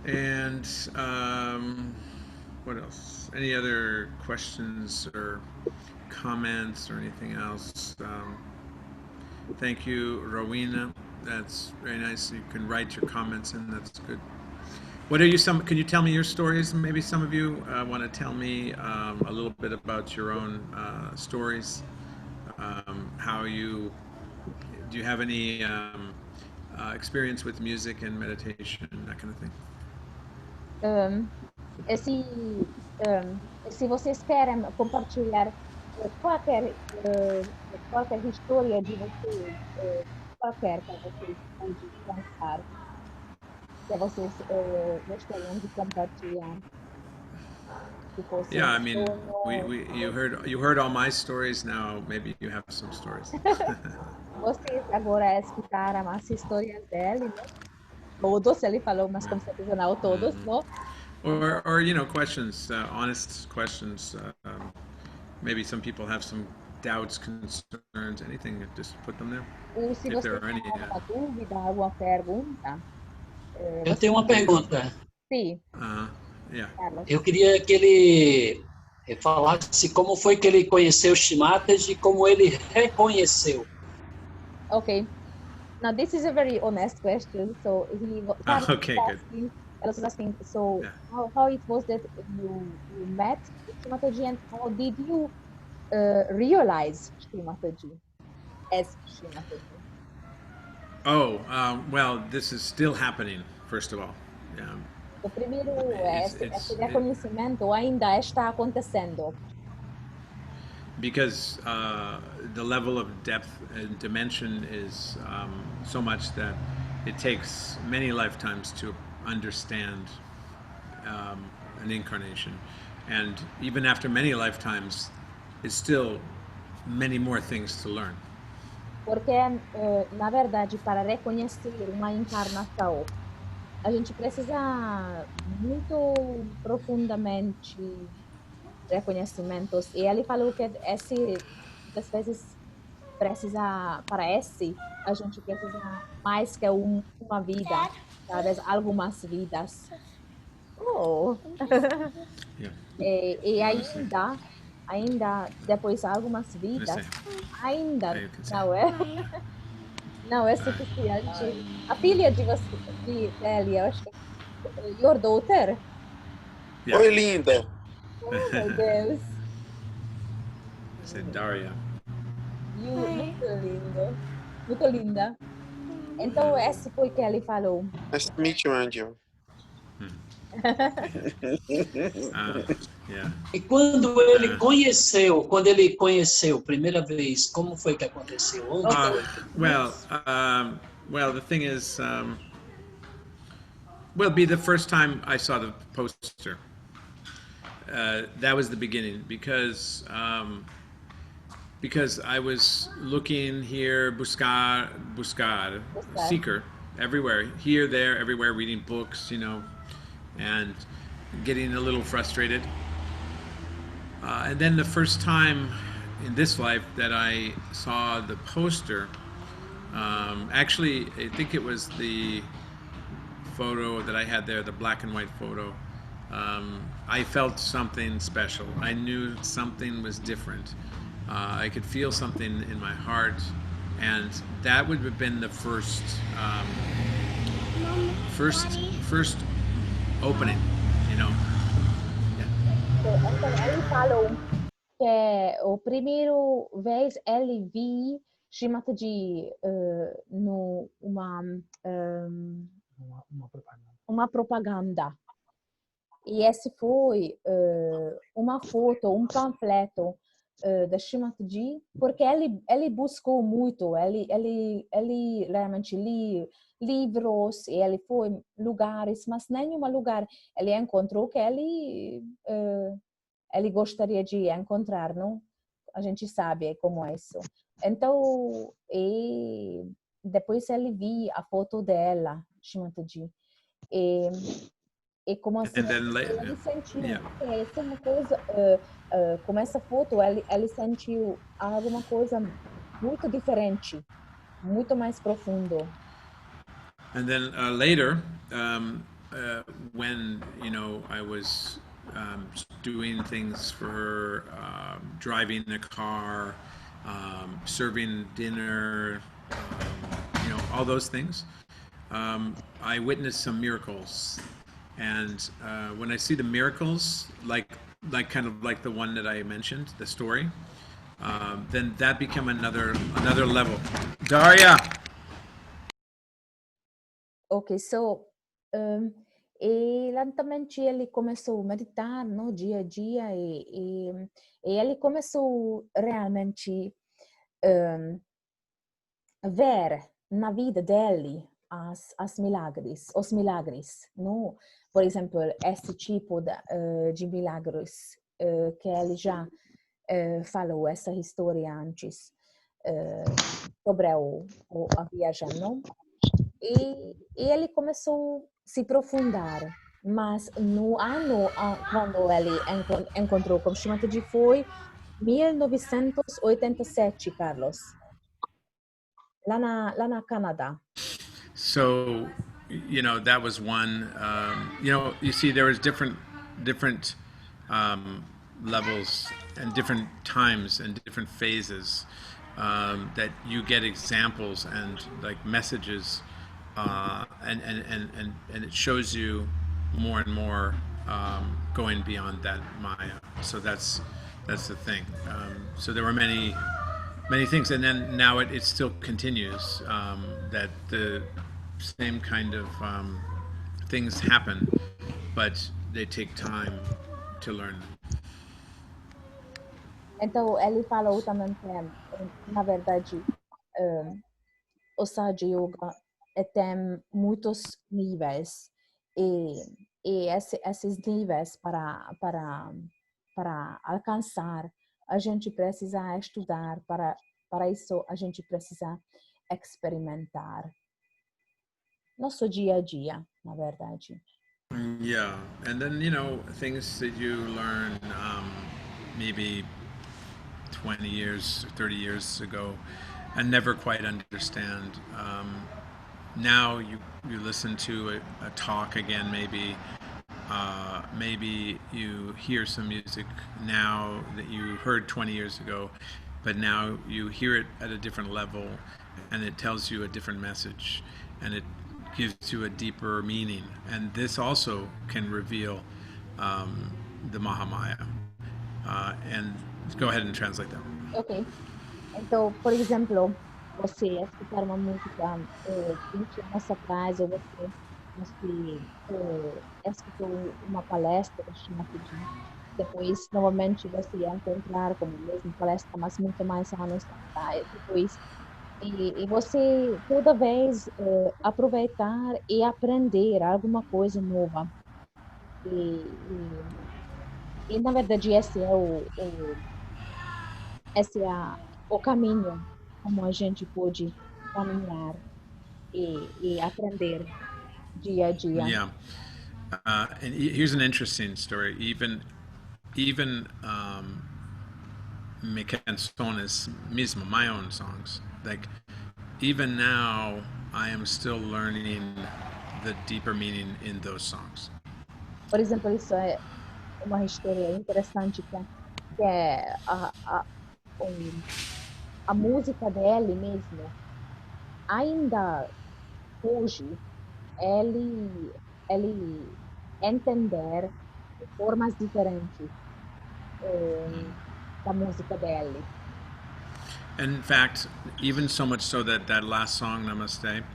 And what else? Any other questions or comments or anything else? Thank you, Rowena. That's very nice. You can write your comments in. That's good. What are can you tell me your stories? Maybe some of you want to tell me a little bit about your own stories. Do you have any experience with music and meditation, that kind of thing? Se vocês querem compartilhar qualquer história de vocês, qualquer que vocês podem pensar, que vocês gostariam de compartilhar. Yeah, I mean, you heard all my stories. Now maybe you have some stories. Vocês agora escutaram as histórias dele, não? Todos, ele falou, mas com certeza não todos, não? Or you know, questions, honest questions. Maybe some people have some doubts, concerns, anything. Just put them there. Ou se If você there are tem any. alguma dúvida, alguma pergunta. Eu tenho uma pergunta. Sim, Yeah. Carlos. Eu queria que ele falasse como foi que ele conheceu Shimatas e como ele reconheceu. Okay. Now this is a very honest question. So Carlos Okay, good. was asking, so Yeah. how it was that you met Shimataji and how did you realize Shimataji as Shimataji? Oh, well, this is still happening. First of all, yeah. O primeiro esse It- reconhecimento ainda está acontecendo. because the level of depth and dimension is so much that it takes many lifetimes to understand an incarnation, and even after many lifetimes, it's still many more things to learn. Porque, na verdade, para reconhecer uma encarnação, a gente precisa muito profundamente reconhecimentos. E ele falou que muitas vezes precisa, para a gente precisa mais que uma vida, talvez algumas vidas. Oh. Yeah. E ainda depois algumas vidas, ainda não é suficiente. A filha dele, eu acho que your daughter. Yeah. Oi, linda. Oh, meu Deus. I said Daria. Muito lindo. Muito linda. Então, esse foi que ele falou. Nice to meet you, Angel. Yeah. E quando ele conheceu primeira vez, como foi que aconteceu? Onde foi? Well, the thing is, well, be the first time I saw the poster. That was the beginning because I was looking here, buscar, seeker, everywhere, here, there, everywhere, reading books, you know, and getting a little frustrated. And then the first time in this life that I saw the poster, actually, I think it was the photo that I had there, the black and white photo. I felt something special. I knew something was different. I could feel something in my heart, and that would have been the first opening, you know. Então, ele falou que o primeiro vez ele viu Shimataji uma propaganda. E esse foi uma foto, um panfleto da Shimataji, porque ele buscou muito, ele realmente li livros, e ele foi em lugares, mas nenhum lugar ele encontrou que ele gostaria de encontrar, não? A gente sabe como é isso. Então, e depois ele viu a foto dela, Shimataji, e como assim, ele sentiu que essa é uma coisa, com essa foto, ele sentiu alguma coisa muito diferente, muito mais profundo. And then later, when, you know, I was doing things for her, driving a car, serving dinner, you know, all those things, I witnessed some miracles. And when I see the miracles, like kind of like the one that I mentioned, the story, then that became another level. Daria! Ok, so e lentamente ele começou a meditar no dia a dia e ele começou realmente ver na vida dele os milagres, não? Por exemplo, esse tipo de milagres que ele já falou essa história antes sobre a viagem, não? E ele começou a se aprofundar, mas no ano quando ele encontrou com Shimataji foi 1987, Carlos, lá na Canadá. So, that was one. You see, there was different levels and different times and different phases that you get examples and like messages, and it shows you more and more going beyond that Maya. So that's the thing. So there were many things, and then now it still continues, that the same kind of things happen, but they take time to learn. Então, ele falou também que, na verdade, o Sahaja Yoga tem muitos níveis, e esses níveis para alcançar, a gente precisa estudar, para isso a gente precisa experimentar. Nosso dia a dia, na verdade. Yeah, and then things that you learn maybe 20 years, 30 years ago, and never quite understand. Now you listen to a talk again, maybe you hear some music now that you heard 20 years ago, but now you hear it at a different level, and it tells you a different message, and it gives you a deeper meaning. And this also can reveal the Mahamaya. And go ahead and translate that. Ok. Então, por exemplo, você escutar uma música 20 anos atrás, ou você escutou uma palestra do Shimataji, depois, novamente, você ia encontrar como mesmo palestra, mas muito mais anos atrás, depois. E você, toda vez, aproveitar e aprender alguma coisa nova. E na verdade, esse é o caminho como a gente pode caminhar e aprender dia a dia. Yeah. And here's an interesting story. Even me canciones mismo, my own songs. Like even now, I am still learning the deeper meaning in those songs. Por exemplo, isso é uma história interessante que é a música dele mesmo. Ainda hoje, ele entender formas diferentes da música dele. In fact, even so much so that last song, Namaste,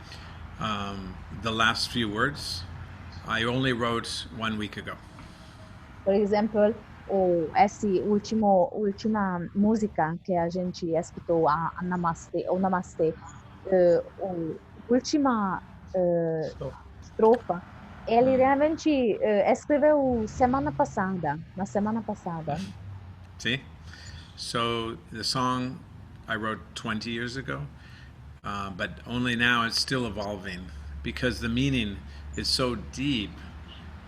the last few words, I only wrote 1 week ago. Por exemplo, essa última música que a gente escutou, a Namaste, o Namaste, a última estrofa, ele realmente escreveu na semana passada. See? So the song I wrote 20 years ago, but only now it's still evolving because the meaning is so deep,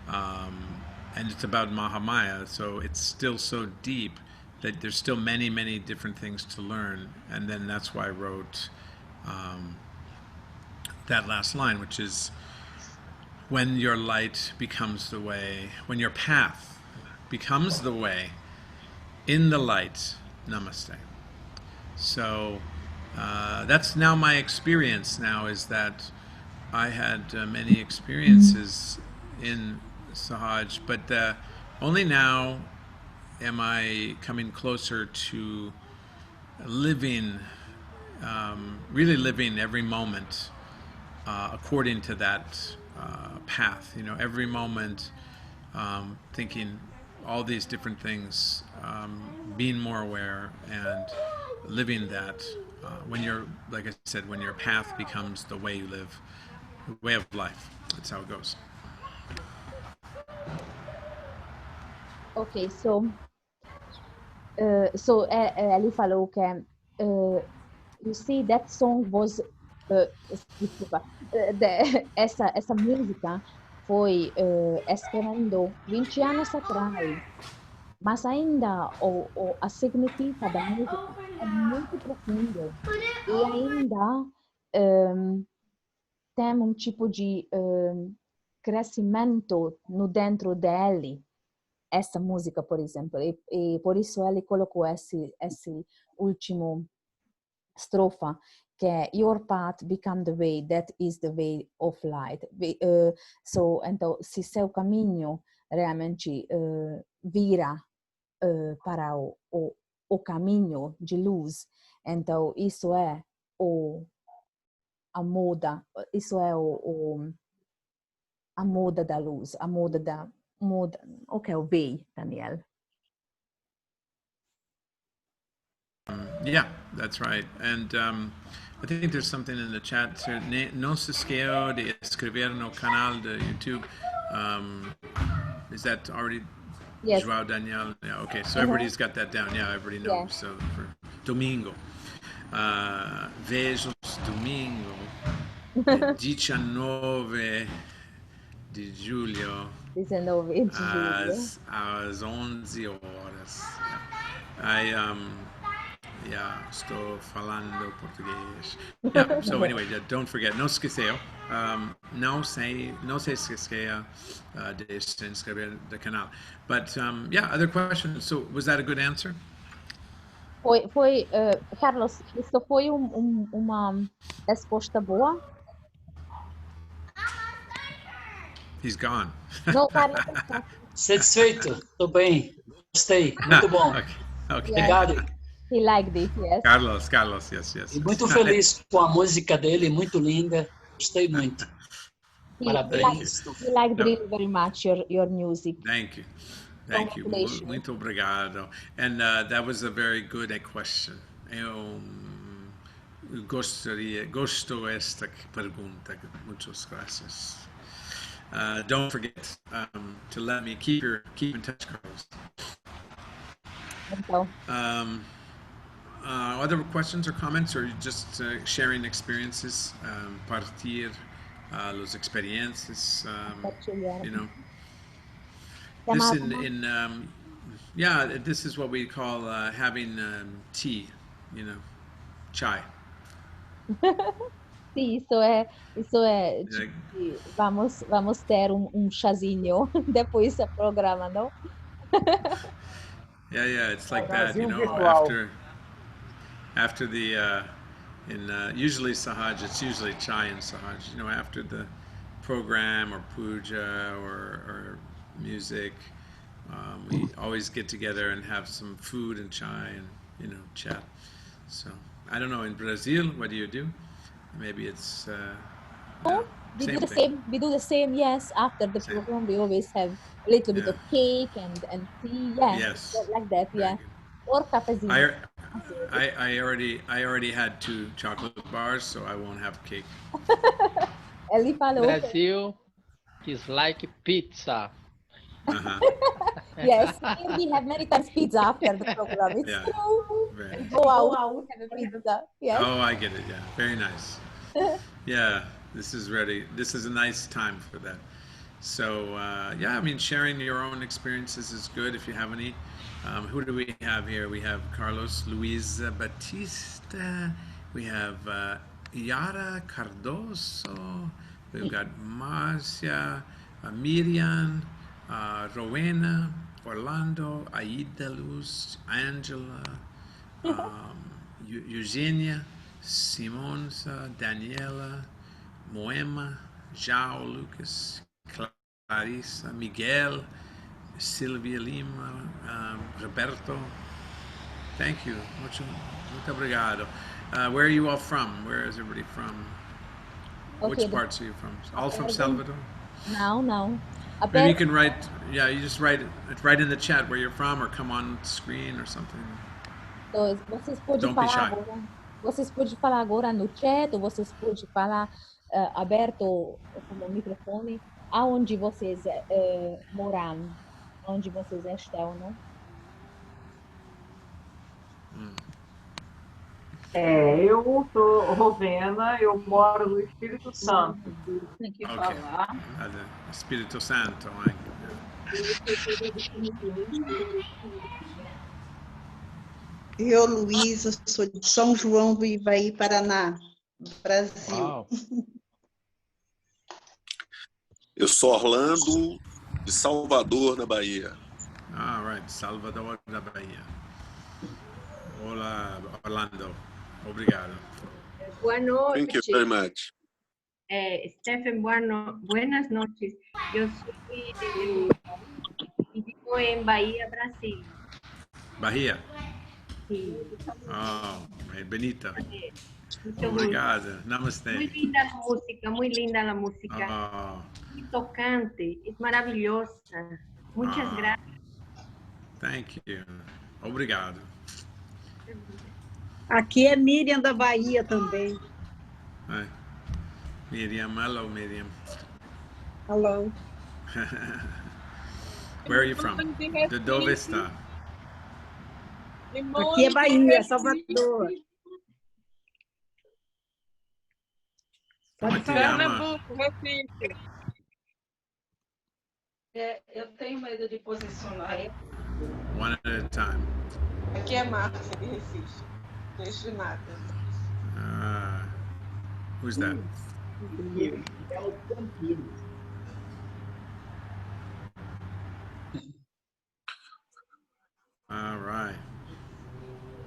and it's about Mahamaya, so it's still so deep that there's still many, many different things to learn. And then that's why I wrote that last line, which is, when your light becomes the way, when your path becomes the way, in the light, Namaste. So that's now my experience now, is that I had many experiences in Sahaj, but only now am I coming closer to living, really living every moment according to that path. Every moment thinking all these different things, being more aware and living that. When you're, like I said, when your path becomes the way you live, way of life. That's how it goes. Okay, so ele falou que you see that song was desculpa, essa música foi escrevendo 20 anos atrás, mas ainda a significa da música é muito profundo e ainda tem um tipo de crescimento no dentro dele, essa música, por exemplo, e por isso ele colocou esse último estrofa, que é Your path become the way, that is the way of light. Então, se seu caminho realmente vira para o caminho de luz, então isso é a moda, isso é a moda da luz, a moda da moda. Ok, ouvi, Daniel. Yeah, that's right. And I think there's something in the chat. No se esqueça de escrever no canal de YouTube. Is that already? Yes. João Daniel. Yeah. Okay. So everybody's got that down. Yeah, everybody knows. Yeah. So for domingo, vejos domingo, 19 de julho. 19 de julho. Às 11 horas. Estou falando português. Yeah, so anyway, don't forget, não esqueça, não se esqueça de se inscrever no canal. But yeah, other questions? So was that a good answer? Foi Carlos, isso foi uma resposta boa? He's gone. Não, Carlos. Satisfeito, estou bem, gostei, muito bom. Okay. Obrigado. He liked it, yes. Carlos, yes. E muito feliz com a música dele, muito linda, gostei muito. Parabéns. He liked really very much your music. Thank you. Muito obrigado. And that was a very good question. Eu gosto esta pergunta. Muchas gracias. Don't forget to let me keep in touch, Carlos. Other questions or comments, or just sharing experiences, partir las experiencias, you know. This is what we call having tea, you know, chai. Sim, isso é tipo, vamos ter chazinho depois do programa, não? Yeah, it's like that, you know, after the usually Sahaja, it's usually chai and Sahaja, you know, after the program or puja or music, we always get together and have some food and chai and, you know, chat. So I don't know, in Brazil, what do you do? Maybe it's we do the same. We do the same. Yes, after the program, we always have a little bit of cake and tea. Yeah, yes, like that. Yeah, or cafezinho. I already had 2 chocolate bars, so I won't have cake. Ele falou. Brazil is like pizza. Yes, we have many times pizza after the program. It's true. Go out, have a pizza. Yes. Oh, I get it. Yeah, very nice. Yeah, this is ready. This is a nice time for that. So yeah, I mean, sharing your own experiences is good if you have any. Who do we have here? We have Carlos Luis Batista. We have Yara Cardoso. We've got Marcia, Miriam, Rowena, Orlando, Aida Luz, Angela, Eugenia, Simonsa, Daniela, Moema, João Lucas, Clarissa, Miguel, Silvia Lima, Roberto. Thank you. Muito obrigado. Where are you all from? Where is everybody from? Which parts are you from? All from Salvador? No. Maybe you can write, you just write in the chat where you're from, or come on screen or something. So, vocês podem falar agora no chat, ou vocês podem falar aberto como microfone aonde vocês moram, onde vocês estão, não? Eu sou Rovena, eu moro no Espírito Santo. Tem que Ok. falar. Espírito Santo. Eu, Luísa, sou de São João do Ivaí, Paraná, Brasil. Uau. Eu sou Orlando, de Salvador, na Bahia. Ah, right. Salvador da Bahia. Olá, Orlando. Obrigado. Boa noite. Thank you very much. Stephen, buenas noches. Yo soy y vivo en Bahía, Brasil. Bahia? Sí. Oh, Benita. Mucho Obrigado. gusto. Namaste. Muy linda la música. Oh, Muy tocante, es maravillosa. Muchas gracias. thank you. Obrigado. Aqui é Miriam da Bahia também. Hi. Miriam, hello, Miriam. Hello. Where are you from? De dove está? Aqui é Bahia, Salvador. Como te chama? Eu tenho medo de posicionar. One at a time. Aqui é Márcia, de Recife. Deixo nada. Who's that? All right.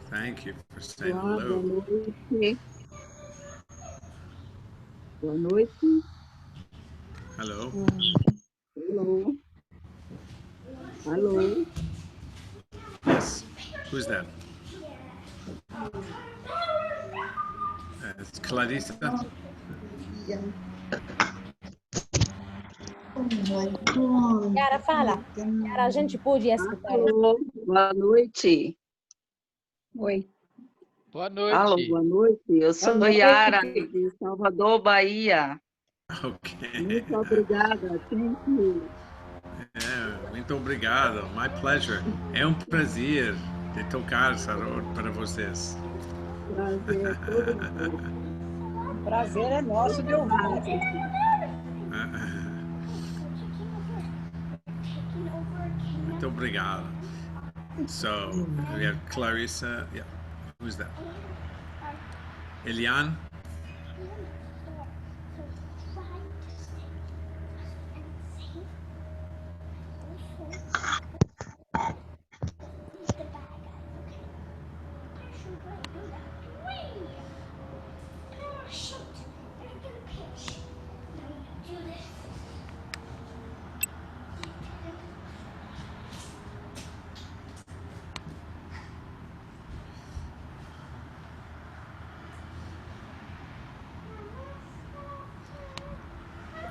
Thank you for saying hello. Boa noite. Hello. Hello. Hello. Yes. Who's that? It's Clarissa. Chiara, fala. Chiara, a gente pode escutar. Alô, boa noite. Oi. Boa noite. Alô, boa noite. Eu sou Yara, de Salvador, Bahia. Okay. Muito obrigada. Thank you. Muito obrigado. My pleasure. É um prazer de tocar sarod para vocês. Prazer é todo meu. Prazer é nosso de ouvir. Muito obrigado. So, we have Clarissa. Yeah. Who's that? Eliane?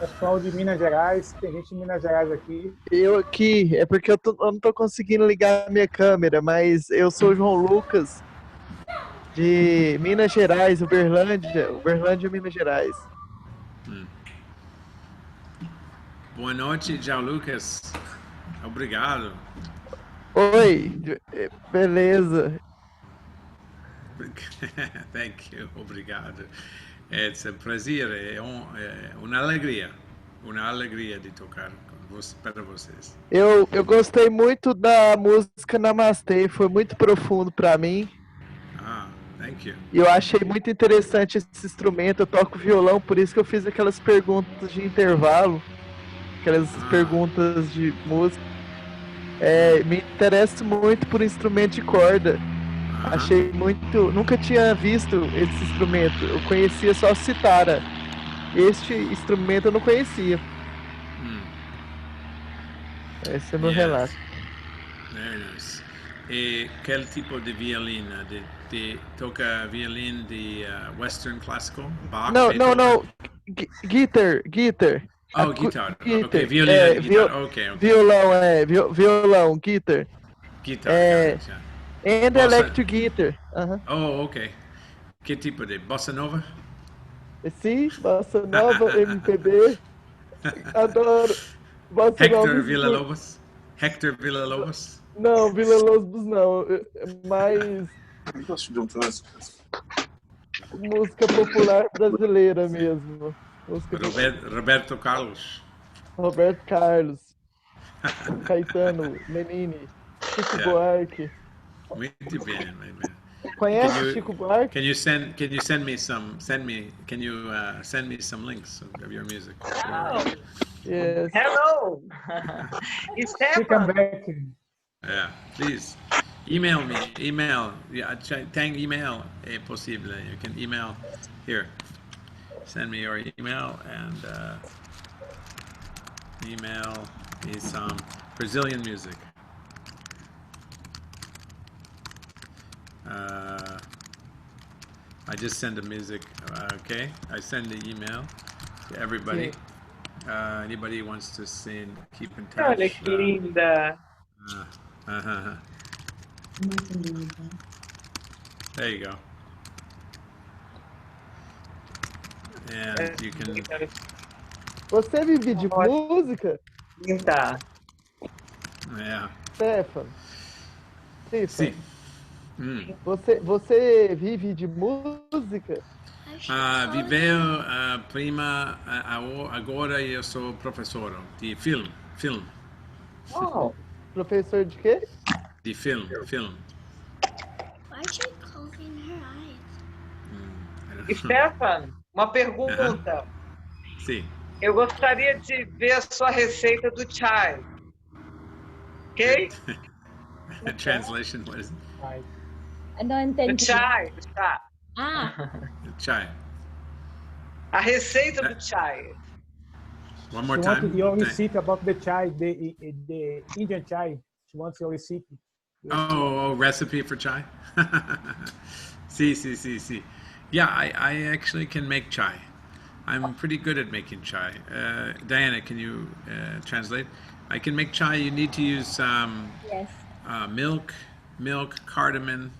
Pessoal de Minas Gerais, tem gente de Minas Gerais aqui. Eu aqui, é porque eu não tô conseguindo ligar a minha câmera, mas eu sou o João Lucas, de Minas Gerais, Uberlândia, Minas Gerais. Boa noite, João Lucas. Obrigado. Oi, beleza. Thank you, obrigado. É um prazer, uma alegria de tocar para vocês. Eu gostei muito da música Namastê, foi muito profundo para mim. Thank you. E eu achei muito interessante esse instrumento, eu toco violão, por isso que eu fiz aquelas perguntas de intervalo, aquelas perguntas de música. Me interesso muito por instrumento de corda. Achei muito... Nunca tinha visto esse instrumento. Eu conhecia só citara. Este instrumento eu não conhecia. Esse é o meu relato. Very nice. E qual tipo de violino? Toca violino de Western Classical? Bach, não. Guitar. Oh, guitar. Ok, violino, guitar. Ok. Violão, guitar. Guitar, And electric guitar. Oh, ok. Que tipo de bossa nova? Sim, bossa nova, MPB. Adoro. Bossa nova. Hector Villa-Lobos? Hector Villa-Lobos? Não, Villa-Lobos não. Mais música popular brasileira mesmo. Música Roberto Carlos. Roberto Carlos, Caetano, Menini, Chico Buarque. Muito bem, muito bem. Conhece Chico Buarque? Can you send me some links of your music? Yes. Hello. Stefan. Yeah, please. Email me. Email. Yeah, thank email é possível. You can email here. Send me your email and email me some Brazilian music. I just send the music, okay? I send the email to everybody. Anybody wants to sing, keep in touch. Olha que linda. There you go. And you can... Você vive de música? Linda. Yeah. Stefan. Sim. Você vive de música? Viveu prima, agora eu sou professor de film. Oh. Professor de quê? De film. Why is she closing her eyes? Stefan, uma pergunta. Sim. Eu gostaria de ver a sua receita do chai. Ok? Translation, what is it? Não entendi. Do chai. Chai. A receita do chai. One more She time. wants your recipe about the chai, the Indian chai. She wants your recipe. Oh, recipe for chai? See. Yeah, I actually can make chai. I'm pretty good at making chai. Diana, can you translate? I can make chai. You need to use milk, cardamom,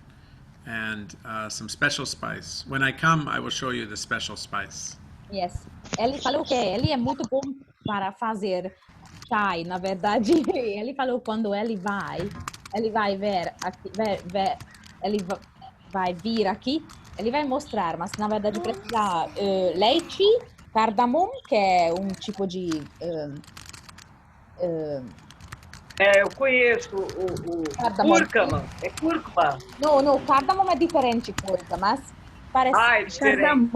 and some special spice. When I come, I will show you the special spice. Yes. Ele falou que ele é muito bom para fazer chai. Na verdade, ele falou quando ele vai ver aqui, ele vai vir aqui, ele vai mostrar, mas na verdade precisa leite, cardamom, que é um tipo de eu conheço o cúrcuma. É cúrcuma? Não, cardamom é diferente coisa, mas parece é diferente.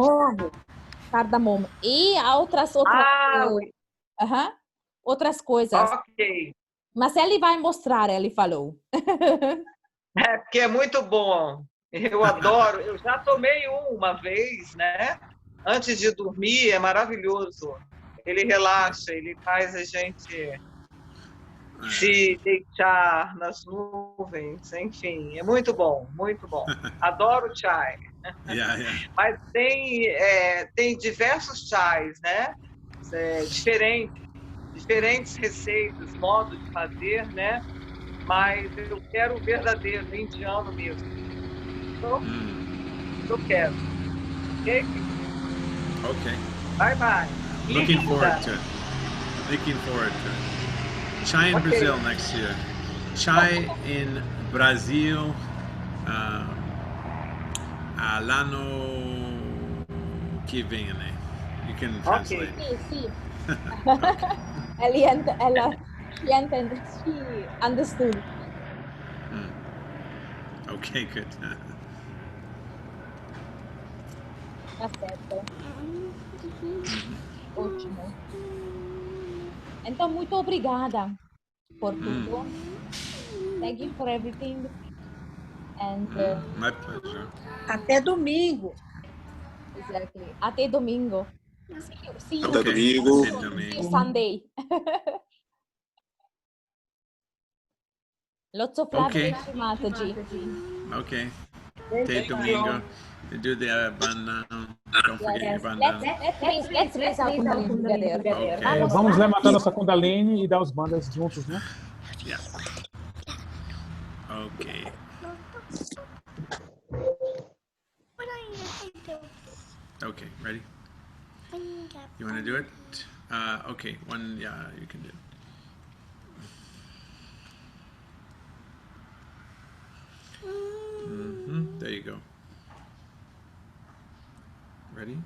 Cardamom. E outras coisas. Ok. Mas ele vai mostrar, ele falou. É, porque é muito bom. Eu adoro. Eu já tomei uma vez, né? Antes de dormir, é maravilhoso. Ele relaxa, ele faz a gente se deitar nas nuvens, enfim, é muito bom, muito bom. Adoro chai. Mas tem diversos chais, né? Diferentes receitas, modos de fazer, né? Mas eu quero o verdadeiro, indiano mesmo. Eu quero. Ok? Okay. Bye. Looking forward to it. Chai in Brazil next year. Chai in Brazil l'anno que vem, né? You can translate. Sim. She understood. Okay, good. Tá certo. Ótimo. Então, muito obrigada por tudo. Thank you for everything. And, my pleasure. Até domingo. Exactly. Até domingo. See you. Até domingo. See you Sunday. Lots of love, Mataji. Okay. Até domingo. Do the bandana. Don't forget your bandana. Let's raise our Kundalini together. Okay. Vamos levantar nossa Kundalini e dar os bandas juntos, né? Yeah. Okay. Okay, ready? You want to do it? Okay, yeah, you can do it. There you go. Ready?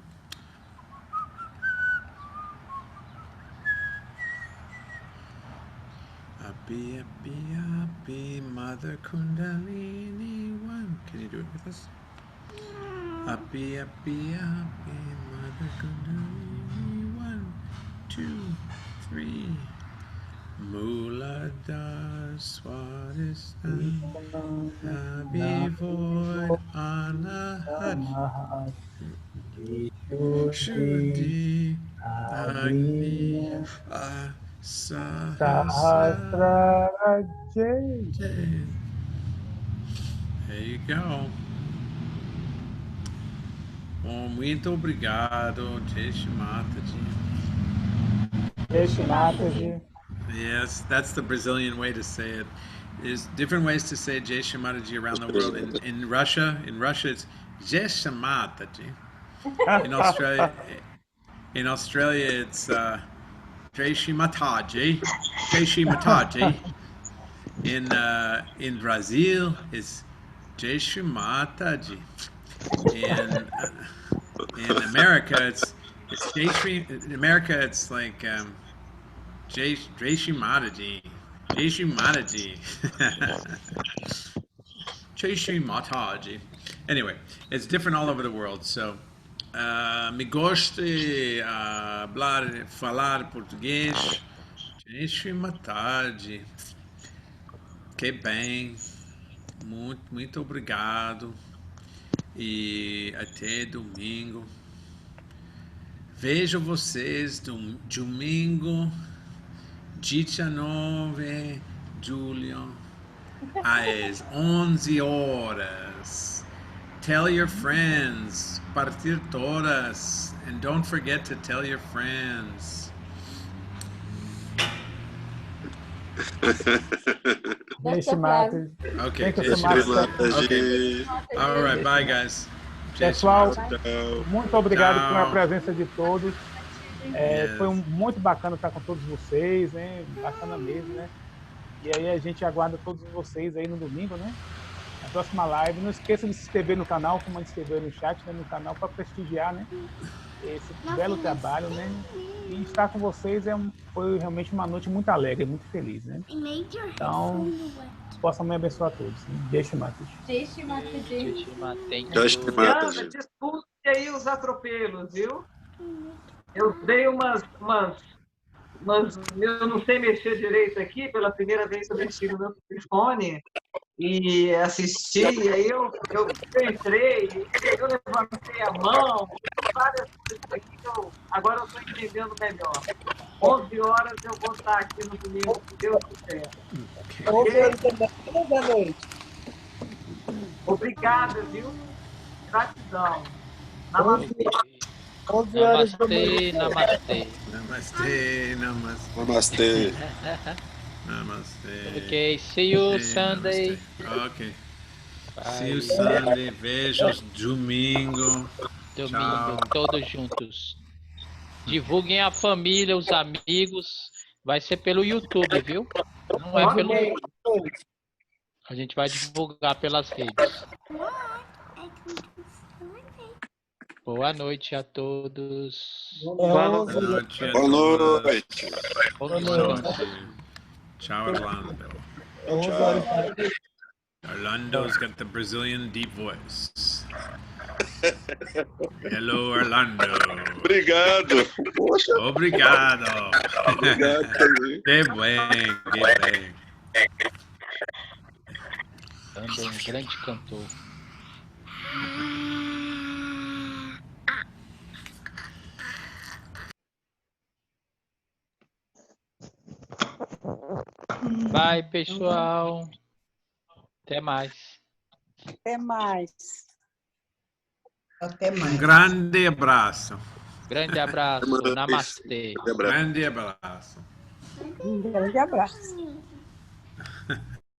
Happy, happy, happy, Mother Kundalini One. Can you do it with us? Happy, happy, happy, Mother Kundalini 1, 2, 3. Muladhara Swadhisthana Happy Void Anahat Shuddhi Agni Sahasra Jai. There you go. Bom, muito obrigado, Jai Shri Mataji. Jai Shri Mataji. Yes, that's the Brazilian way to say it. There's different ways to say Jai Shri Mataji around the world. In Russia, it's Jai Shri Mataji. In Australia, it's Jai Shri Mataji. Jai Shri Mataji. In Brazil, it's Jai Shri Mataji. In America, it's Jai Shri. In America, it's like Jai Shri Mataji. Jai Shri Mataji. Jai Shri Mataji. Anyway, it's different all over the world. So, me goste falar português. Jai Shri Mataji. Que bem. Muito obrigado. E até domingo. Vejo vocês domingo, 19 de julho, às 11 horas. Tell your friends, partir todas, and don't forget to tell your friends. Jai Mata. Okay, Thank you so much. Okay. All right, bye guys. Pessoal, muito obrigado pela presença de todos. Foi muito bacana estar com todos vocês, né? Bacana mesmo, né? E aí a gente aguarda todos vocês aí no domingo, né? Na próxima live. Não esqueça de se inscrever no canal, como a gente escreveu no chat, né? No canal, para prestigiar, né? Esse belo trabalho, né? E estar com vocês foi realmente uma noite muito alegre, muito feliz, né? Então, possa me abençoar a todos. Deixa o Matheus. Deixa o Matheus. Dispulte aí os atropelos, viu? Eu dei umas... Eu não sei mexer direito aqui, pela primeira vez eu mexi no meu telefone e assisti, e aí eu entrei, eu levantei a mão, várias coisas aqui que agora eu estou entendendo melhor. 11 horas eu vou estar aqui no domingo, se Deus quiser. 11 horas da noite. Obrigada, viu? Gratidão. 11 horas da noite. Namastê. Okay, see you Sunday. Okay. Bye. See you Sunday. Beijos domingo. Domingo, todos juntos. Divulguem a família, os amigos. Vai ser pelo YouTube, viu? Não é pelo... A gente vai divulgar pelas redes. Boa noite a todos. Boa noite. Boa noite. Boa noite. Ciao, Orlando. Orlando's got the Brazilian deep voice. Hello, Orlando. Obrigado. Poxa. Obrigado. Obrigado também. Que bem, que bem. Também um grande cantor. Bye, pessoal. Até mais. Até mais. Até mais. Um grande abraço. Grande abraço. Namastê. Grande abraço. Um grande abraço.